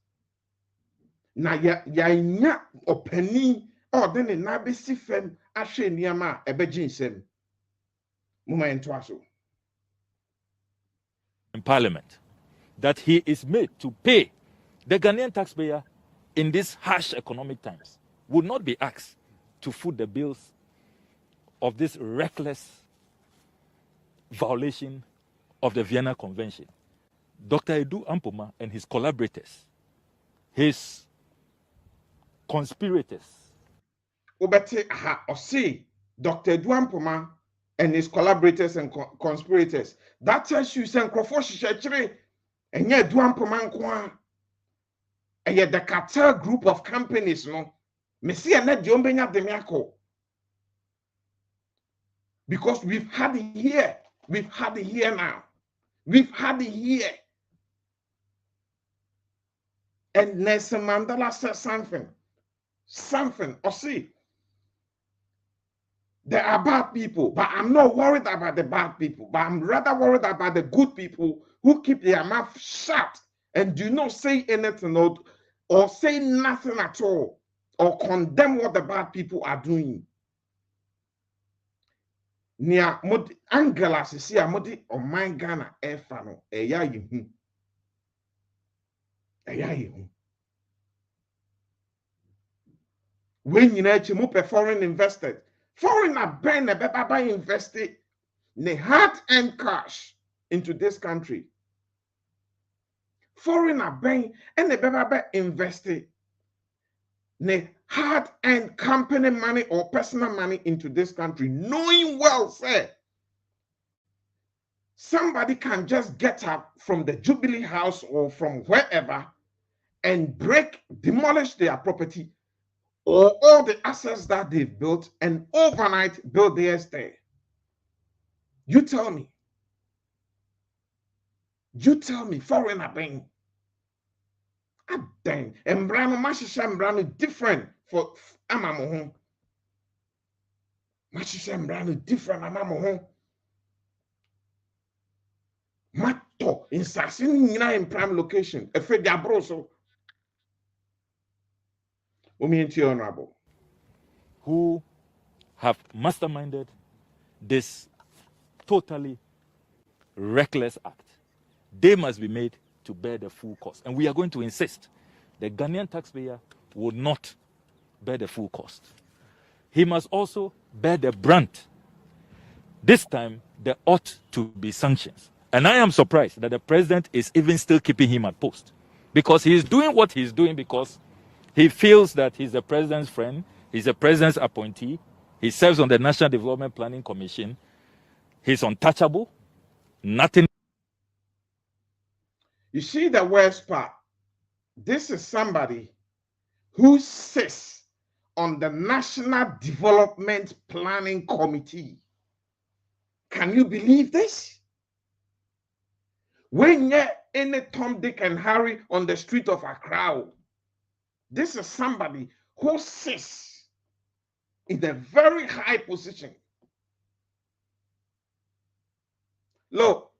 Na ya nya openi or then na be sifem ashe niyama ebejinsem. Muma entwaso. In Parliament, that he is made to pay the Ghanaian taxpayer in these harsh economic times would not be asked to foot the bills of this reckless violation of the Vienna Convention. Dr. Edu Ampoma and his collaborators, his conspirators. Obete Osi, Dr. Edu Ampoma and his collaborators and conspirators. That tells you sen Crawford and Edu Ampoma and the cartel group of companies, no. Me see a net jombenya demiako. Because we've had it here. We've had it here now. We've had it here. And Nelson Mandela said something. Or see, there are bad people, but I'm not worried about the bad people, but I'm rather worried about the good people who keep their mouth shut and do not say anything or say nothing at all or condemn what the bad people are doing. Nia modi Angela sisi a modi o my Ghana efa no eya yehu. When you know chimu pe foreign invested. Foreign a ben a beba invested ne hard and cash into this country. Foreign a ben and the beba invested ne hard and company money or personal money into this country, knowing well, say, somebody can just get up from the Jubilee House or from wherever and demolish their property or all the assets that they've built and overnight build theirs there. You tell me, foreigner being. Dang, Embrano Mashisha Embrano different for Amamohon. Mashisha Embrano different Amamohon. Mato in Sassini in prime location. A Fred Abroso. Honorable. Who have masterminded this totally reckless act. They must be made to bear the full cost. And we are going to insist the Ghanaian taxpayer will not bear the full cost. He must also bear the brunt. This time, there ought to be sanctions. And I am surprised that the president is even still keeping him at post. Because he is doing what he's doing because he feels that he's the president's friend, he's the president's appointee, he serves on the National Development Planning Commission, he's untouchable, nothing. You see the worst part? This is somebody who sits on the National Development Planning Committee. Can you believe this? When you're any Tom, Dick, and Harry on the street of Accra, this is somebody who sits in a very high position. Look,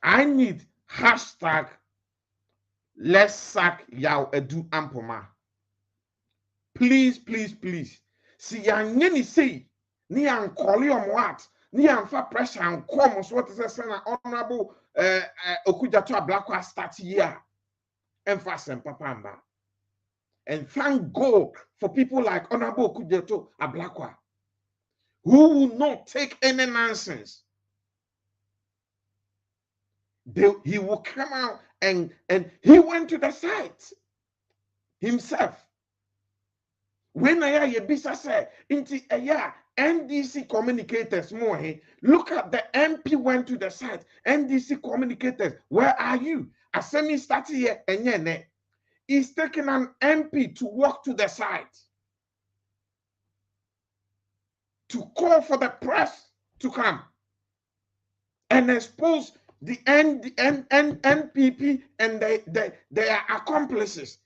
I need hashtag let's sack Yao Edu Ampoma. Please, please, please. See, Yanyeni say, ni an kolium what? Ni an fa pressure and come what is a honorable Okujato Blackwa start here. Emphasis and Papamba. And thank God for people like Honorable Okujato Ablakwa, who will not take any nonsense. He will come out and he went to the site himself. When I Yebisa said, into NDC communicators more, look at the MP went to the site. NDC communicators, where are you? Asemi started here and yene. He's taking an MP to walk to the site to call for the press to come and expose the NPP and their accomplices,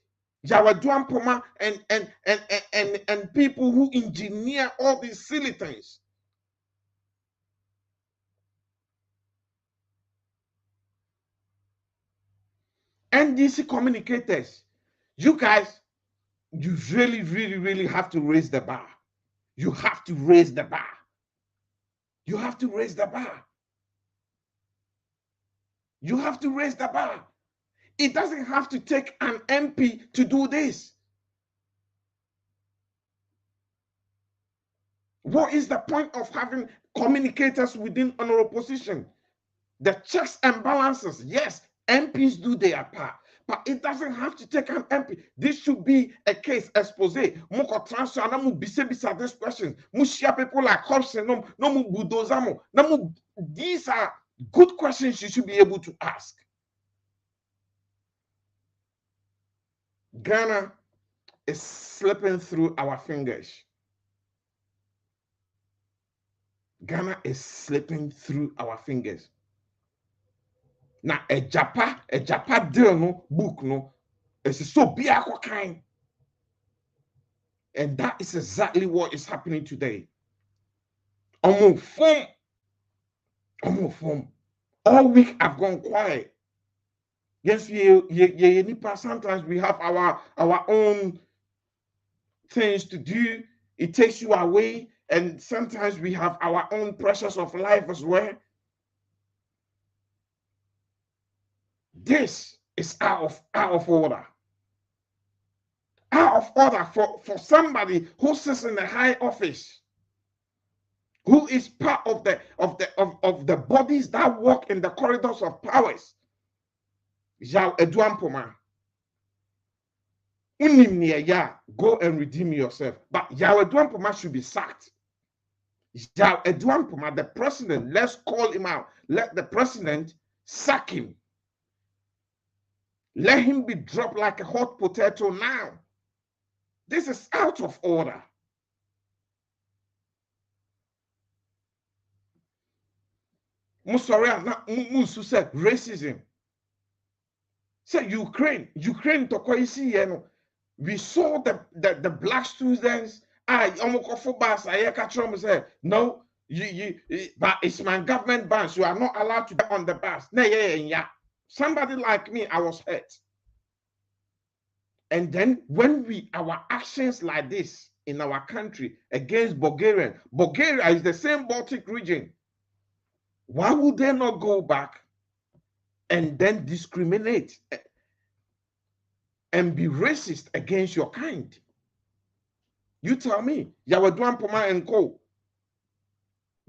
Jawaduan Poma and people who engineer all these silly things. NDC communicators, you guys, you really, really, really have to raise the bar. You have to raise the bar. You have to raise the bar. You have to raise the bar. It doesn't have to take an MP to do this. What is the point of having communicators within an opposition? The checks and balances, yes, MPs do their part, but it doesn't have to take an MP. This should be a case expose. Moko transfer na mu bisa this question. Mushia people like Hobson, no mu budozamo. These are good questions you should be able to ask. Ghana is slipping through our fingers. Ghana is slipping through our fingers. Now, a Japa deal no book no, it's so be kind. And that is exactly what is happening today. Almost form. All week I've gone quiet. Yes, sometimes we have our own things to do. It takes you away, and sometimes we have our own pressures of life as well. This is out of order. Out of order for somebody who sits in a high office, who is part of the bodies that walk in the corridors of powers. Yao Eduampoma. Go and redeem yourself. But Yao Eduampoma should be sacked. Yao Eduampoma, the president, let's call him out. Let the president sack him. Let him be dropped like a hot potato now. This is out of order. Musu said racism. Say Ukraine to we saw the black students. No, but it's my government bus. You are not allowed to get on the bus. Somebody like me, I was hurt. And then when our actions like this in our country against Bulgaria is the same Baltic region. Why would they not go back and then discriminate and be racist against your kind? You tell me. Yawaduan Poma and Co.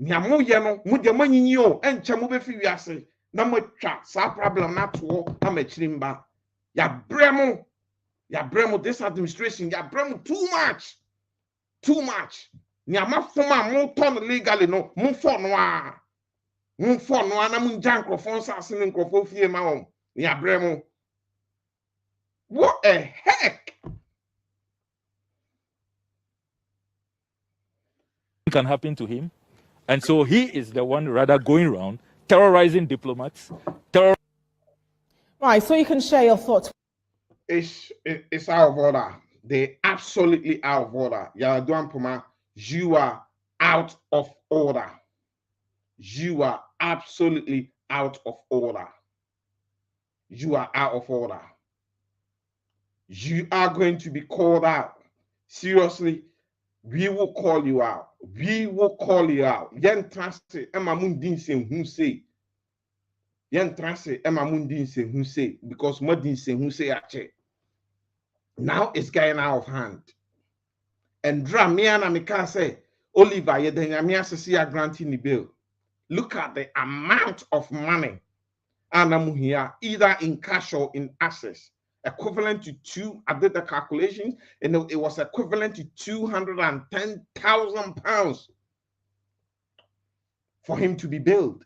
Nyamu yano, mudiamanyo, and chamube fiase. Namocha, sa problem not to amechrimba. Ya bremo, this administration, ya bremo too much. Nyama foma mo ton legally no, mo for noa. Mo for noa na mo jan microphone sa sin microphone fie ma om. Ya bremo. What a heck? Can happen to him, and so he is the one rather going around terrorizing diplomats. Right, so you can share your thoughts. It's out of order. They're absolutely out of order. Yaduan Puma, you are out of order. You are absolutely out of order. You are out of order. You are going to be called out. Seriously, we will call you out. We will call you out. Yen transe ema mundin se who say. Yen transe ema mundin se who say because modin se who say ache. Now it's getting out of hand. And dra me and Amika say, Oliver, yedenya se a granting the bill. Look at the amount of money here, either in cash or in assets, equivalent to I did the calculations, and it was equivalent to £210,000 for him to be billed.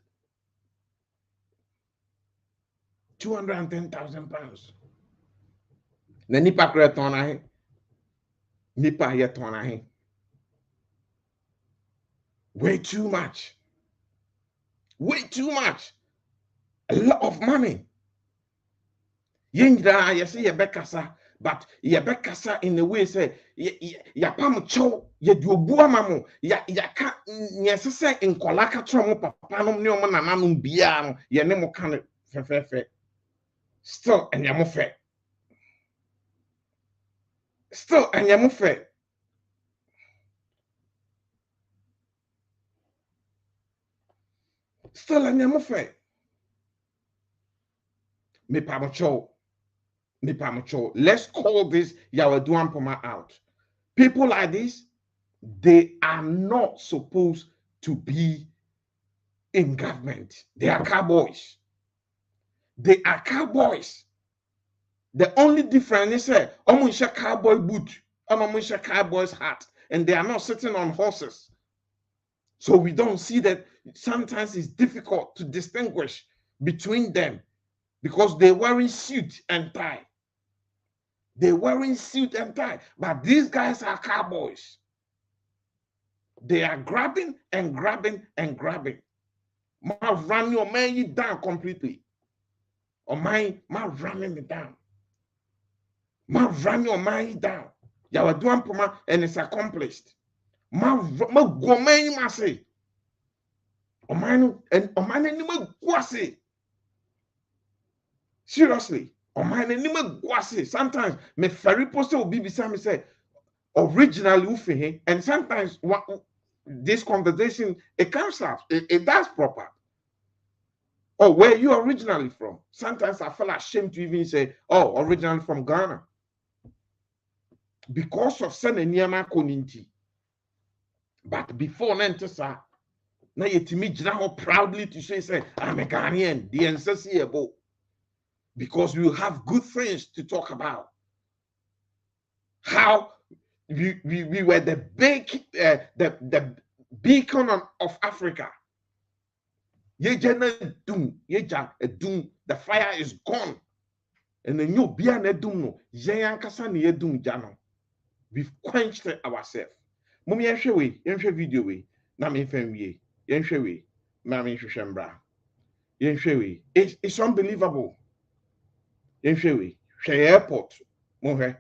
£210,000. Na nipa kretona he. Nipa yetona he. Way too much. Way too much. A lot of money. Yengra yesi yebekasa, but yebekasa in a way say ya pam chow ye duobua mamu ya ka nyesese nkolaka tromo papa no ne omo nananum bia no ye ne mo kan fefefe. Still anyamo fe. Still anyamo fe. Still anyamo fe. Me pamocho. Let's call this Yawaduan Poma out. People like this, they are not supposed to be in government. They are cowboys. They are cowboys. The only difference is that omunsha cowboy boot and omunsha cowboy's hat, and they are not sitting on horses. So we don't see that. Sometimes it's difficult to distinguish between them because they're wearing suit and tie. They're wearing suit and tie, but these guys are cowboys. They are grabbing and grabbing and grabbing. Ma run your man you down completely. Or ma running it down. Ma run your man down. You are doing puma and it's accomplished. Ma go man you must say. Or man and or man any go say. Seriously. Or man any go say. Sometimes me ferry poster will be beside me say originally ufe, and sometimes this conversation it comes out, it does proper. Oh, where you originally from? Sometimes I feel ashamed to even say, oh, originally from Ghana. Because of Seneniama Koninti. But before Nentesa, now you proudly to say, I'm a Ghanaian, the ancestry. Because we have good things to talk about. How we were the big the beacon of Africa. The fire is gone. And the new biane doom no. We've quenched ourselves. Mummy yenhwe video we na me famwe yenhwe we na me hwehwembra. Yenhwe we it's unbelievable. Yenhwe we airport mohwe.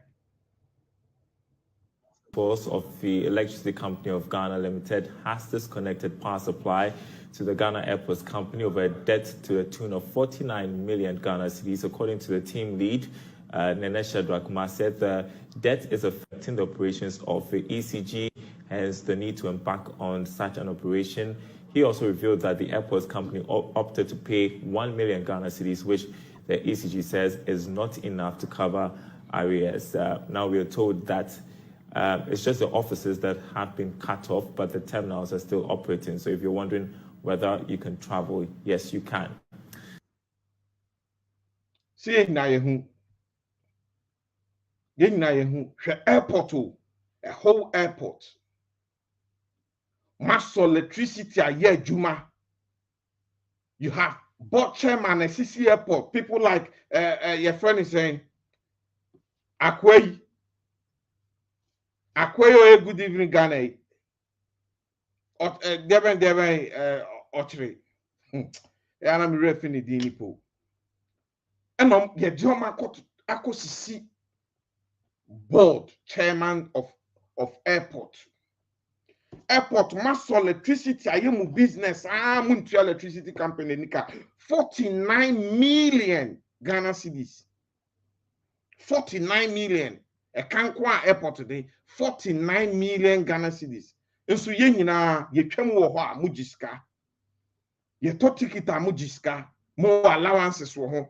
Force of the Electricity Company of Ghana Limited has disconnected power supply to the Ghana Airports Company over a debt to the tune of 49 million Ghana cedis. According to the team lead, Nenesha Drakuma, said the debt is affecting the operations of the ECG, hence the need to embark on such an operation. He also revealed that the Airports Company opted to pay 1 million Ghana cedis, which the ECG says is not enough to cover arrears. Now we are told that it's just the offices that have been cut off, but the terminals are still operating. So if you're wondering whether you can travel, yes, you can. See na yehu. Airport, a whole airport. Mass electricity a year juma. You have board chairman at CC Airport. People like your friend is saying, Akweyo, good evening, Ghana. Devin, Ochre. And I'm referring to Dinipo. And I'm CC board chairman of airport. Airport mass electricity, I am business. I'm electricity company. Nika 49 million Ghana cedis. 49 million. A Kankwa airport today. 49 million Ghana cedis. And so yenina ye twemu wo ho mujiska. Ye to ticket mujiska. More allowances wo ho.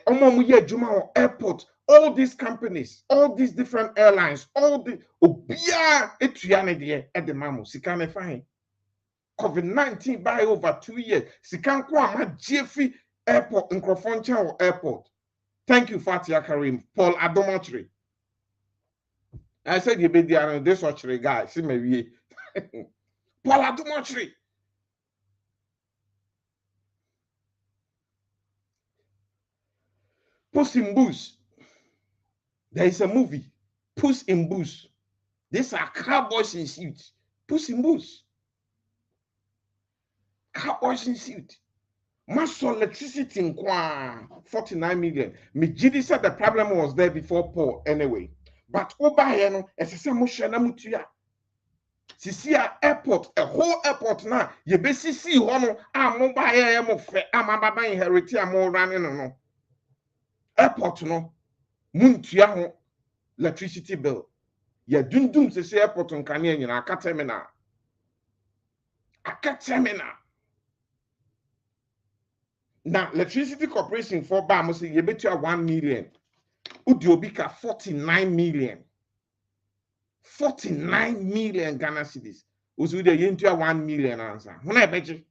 Omo mu ye adwuma airport. All these companies, all these different airlines, all the obia etuane de at the mamu sikane fine. COVID-19 by over 2 years. Sikan kwa ma Jeffrey Airport in Crofoncha Airport. Thank you, Fatia Karim. Paul Adomotri. I said you be there this watchery guy. See me. Paul Adomotri. Puss in Boots. There is a movie, Puss in Boots. These are cowboys in suits. Puss in Boots. Cowboys in suit. Mass electricity in 49 million. Mijidi said the problem was there before Paul anyway. But Obayeno, as I say, Mushanamutia. Sisia airport, a whole airport now. You basically see one, I'm mobile, I'm a inherited, I'm more running no. Airport no. Muntia electricity bill. Ya dundum se airport on Kanye in Akatemina. Akatemina. Now, electricity corporation for Bamos, you bet you 1 million. Udiobika 49 million. 49 million Ghana cedis. Usually they into 1 million answer. When I bet you.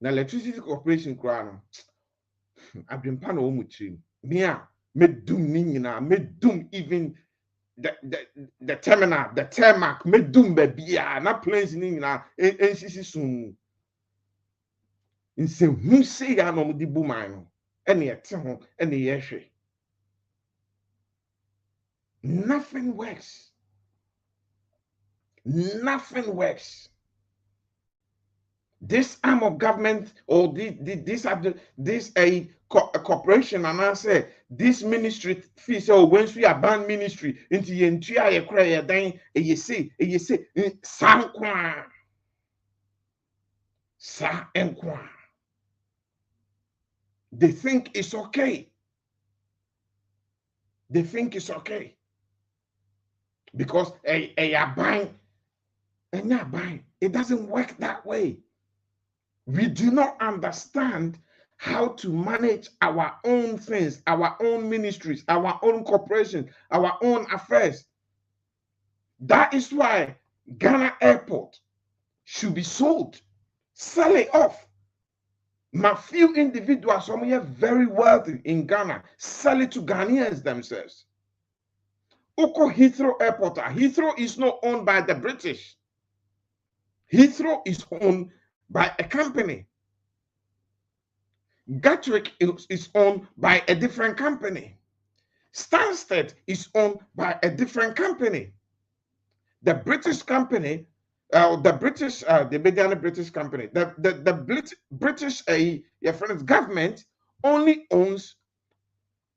Now, electricity corporation crown. I've been pan omuchim. Mia. Medum nina, medum even the terminal, the tarmac, medum baby, not planes nina, NCC soon. In say, who say I know the boomano, any at home, any yeshe. Nothing works. Nothing works. This arm of government or this a corporation, and I say this ministry fees or once we ban ministry into the entire cry then you say sankwa sa enkwa. They think it's okay. They think it's okay because a buying and not buying. It doesn't work that way. We do not understand how to manage our own things, our own ministries, our own corporations, our own affairs. That is why Ghana Airport should be sold. Sell it off. My few individuals, some here very wealthy in Ghana, sell it to Ghanaians themselves. Oko Heathrow Airport. Heathrow is not owned by the British. Heathrow is owned by a company. Gatwick is owned by a different company. Stansted is owned by a different company. The British company, the British company, the British government only owns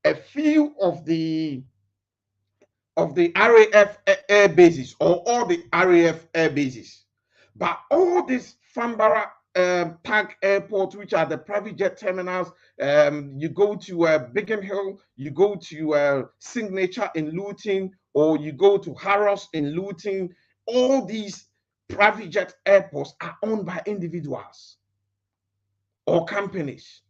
a few of the RAF air bases or all the RAF air bases. But all these Farnborough Park Airport, which are the private jet terminals, you go to Biggin Hill, you go to Signature in Luton, or you go to Harrods in Luton, all these private jet airports are owned by individuals or companies.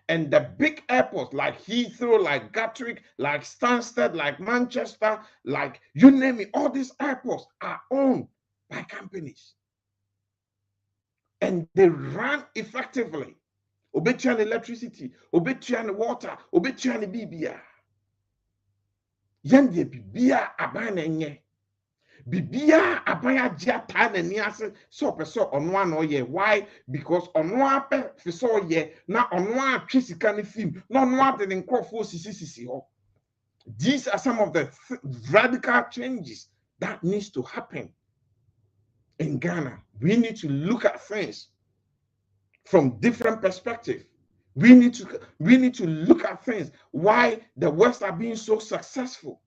And the big airports like Heathrow, like Gatwick, like Stansted, like Manchester, like you name it, all these airports are owned by companies. And they run effectively. Obetuan electricity, obetuan water, obetuan bibia. Yende bibia abanenye. Bibia abaya jata na niase so peso onwa no ye. Why? Because onwa pe fiso ye na onwa twisika ne film na onwa de nkrofo sisi ho. These are some of the radical changes that needs to happen in Ghana. We need to look at things from different perspectives. We need to look at things why the West are being so successful.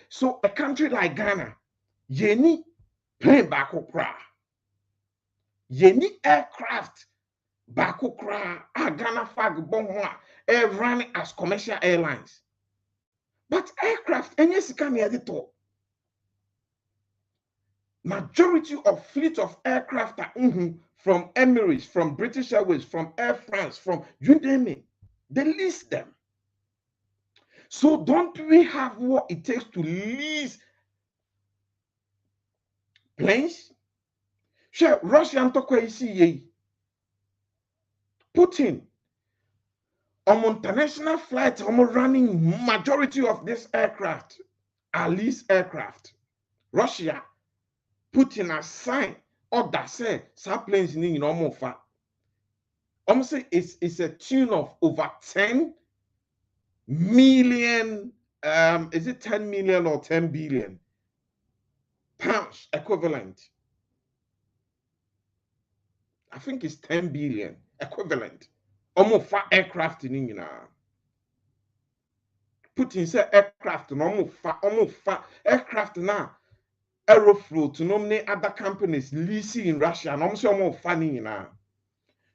So a country like Ghana, yeni plane bako kra, yeni aircraft bako kra, Ghana flag bonwa, air running as commercial airlines. But aircraft, any scan editor. Majority of fleet of aircraft are from Emirates, from British Airways, from Air France, from you name it. They lease them. So don't we have what it takes to lease planes? Sure, Russian Putin on international flights, running majority of this aircraft are leased aircraft. Russia Putin assign order say some planes in almost far. Say it's a tune of over 10 million. Is it 10 million or 10 billion pounds equivalent? I think it's 10 billion equivalent. Almost far aircraft in England. Putin said aircraft and almost far aircraft now. Aeroflot to nominate other companies leasing in Russia and almost more funny now.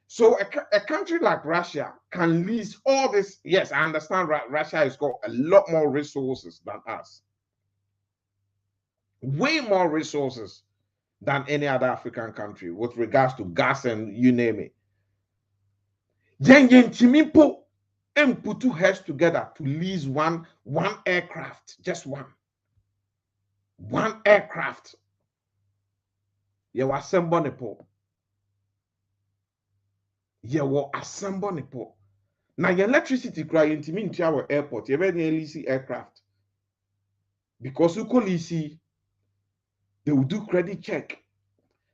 So a country like Russia can lease all this. Yes, I understand Russia has got a lot more resources than us. Way more resources than any other African country with regards to gas and you name it. Yen Timipo and put two heads together to lease one aircraft, just one aircraft. You were assemble Nepal. You were assemble Nepal. Now your electricity crying to me into our airport. You have any lease aircraft because you call lease, they will do credit check.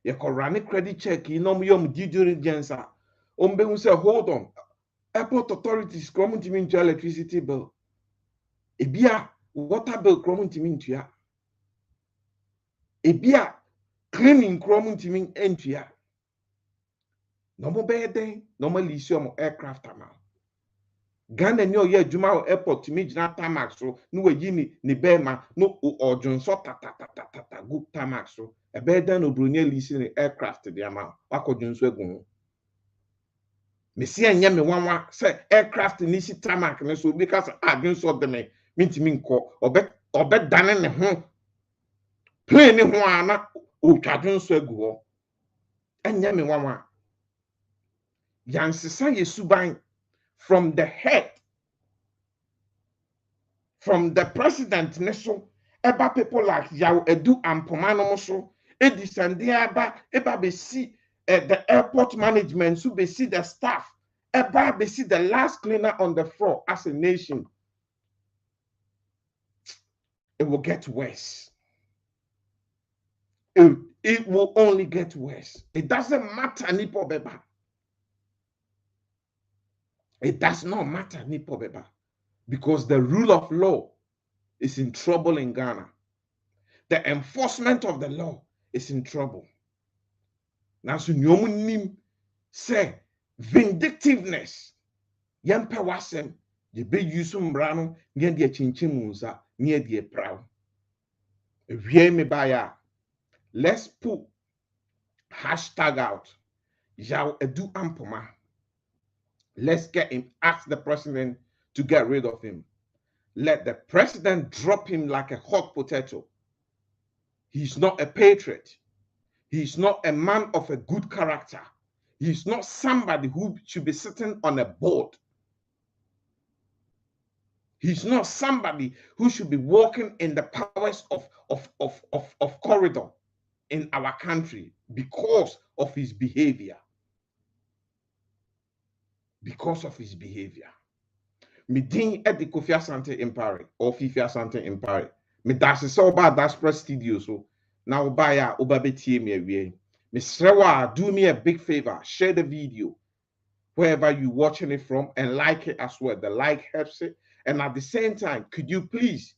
ye ko run credit check no yom due diligence ombe say hold on airport authorities come to me into electricity bill ebia water bill come to me into ya ebia cleaning come to me into ya no mo be den no mo lease your aircraft ama Ghana ni oye adwuma airport to me jina tamax so no we ni bema no odwon so ta go tamax so e be den no bronya lease aircraft the ama wakodwon so agun me see anya me wanwa say aircraft ni si tamax ne so because adwon so de me mintimi nko obe dane ne ho plane ne ho ana o twadwon so agu ho anya me wanwa yansesa yesuban from the head, from the president, neso, eba people like Yao Edu and Pomano so, eba be see the airport management, so be see the staff, eba be see the last cleaner on the floor as a nation. It will get worse. It will only get worse. It doesn't matter, Nipo Beba. It does not matter, Nipo Beba. Because the rule of law is in trouble in Ghana. The enforcement of the law is in trouble. Now, so nim say vindictiveness. Yampe wasem ye be yusum brano nye die chinchimunza nye die proud. Me baya. Let's put hashtag out. Yao Edu Ampoma. Let's get him. Ask the president to get rid of him. Let the president drop him like a hot potato. He's not a patriot. He's not a man of a good character. He's not somebody who should be sitting on a board. He's not somebody who should be walking in the powers of corridor in our country because of his behavior. Because of his behavior. Me din at the Kofi Asante Empire or Fifi Asante Empire. Me that's so bad that's press studio so now buy obabeti me away. Me srewa do me a big favor, share the video wherever you watching it from and like it as well. The like helps it. And at the same time, could you please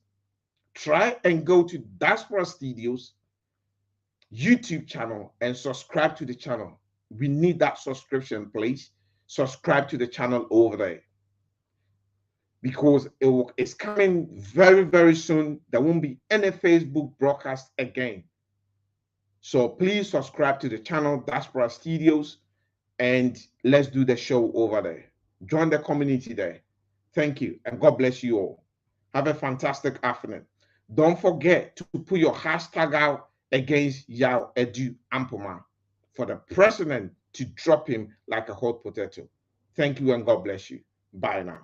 try and go to Diaspora Studios YouTube channel and subscribe to the channel. We need that subscription, please. Subscribe to the channel over there. Because it's coming very, very soon. There won't be any Facebook broadcast again. So please subscribe to the channel, Diaspora Studios, and let's do the show over there. Join the community there. Thank you, and God bless you all. Have a fantastic afternoon. Don't forget to put your hashtag out against Yao Edu Ampoma for the president to drop him like a hot potato. Thank you, and God bless you. Bye now.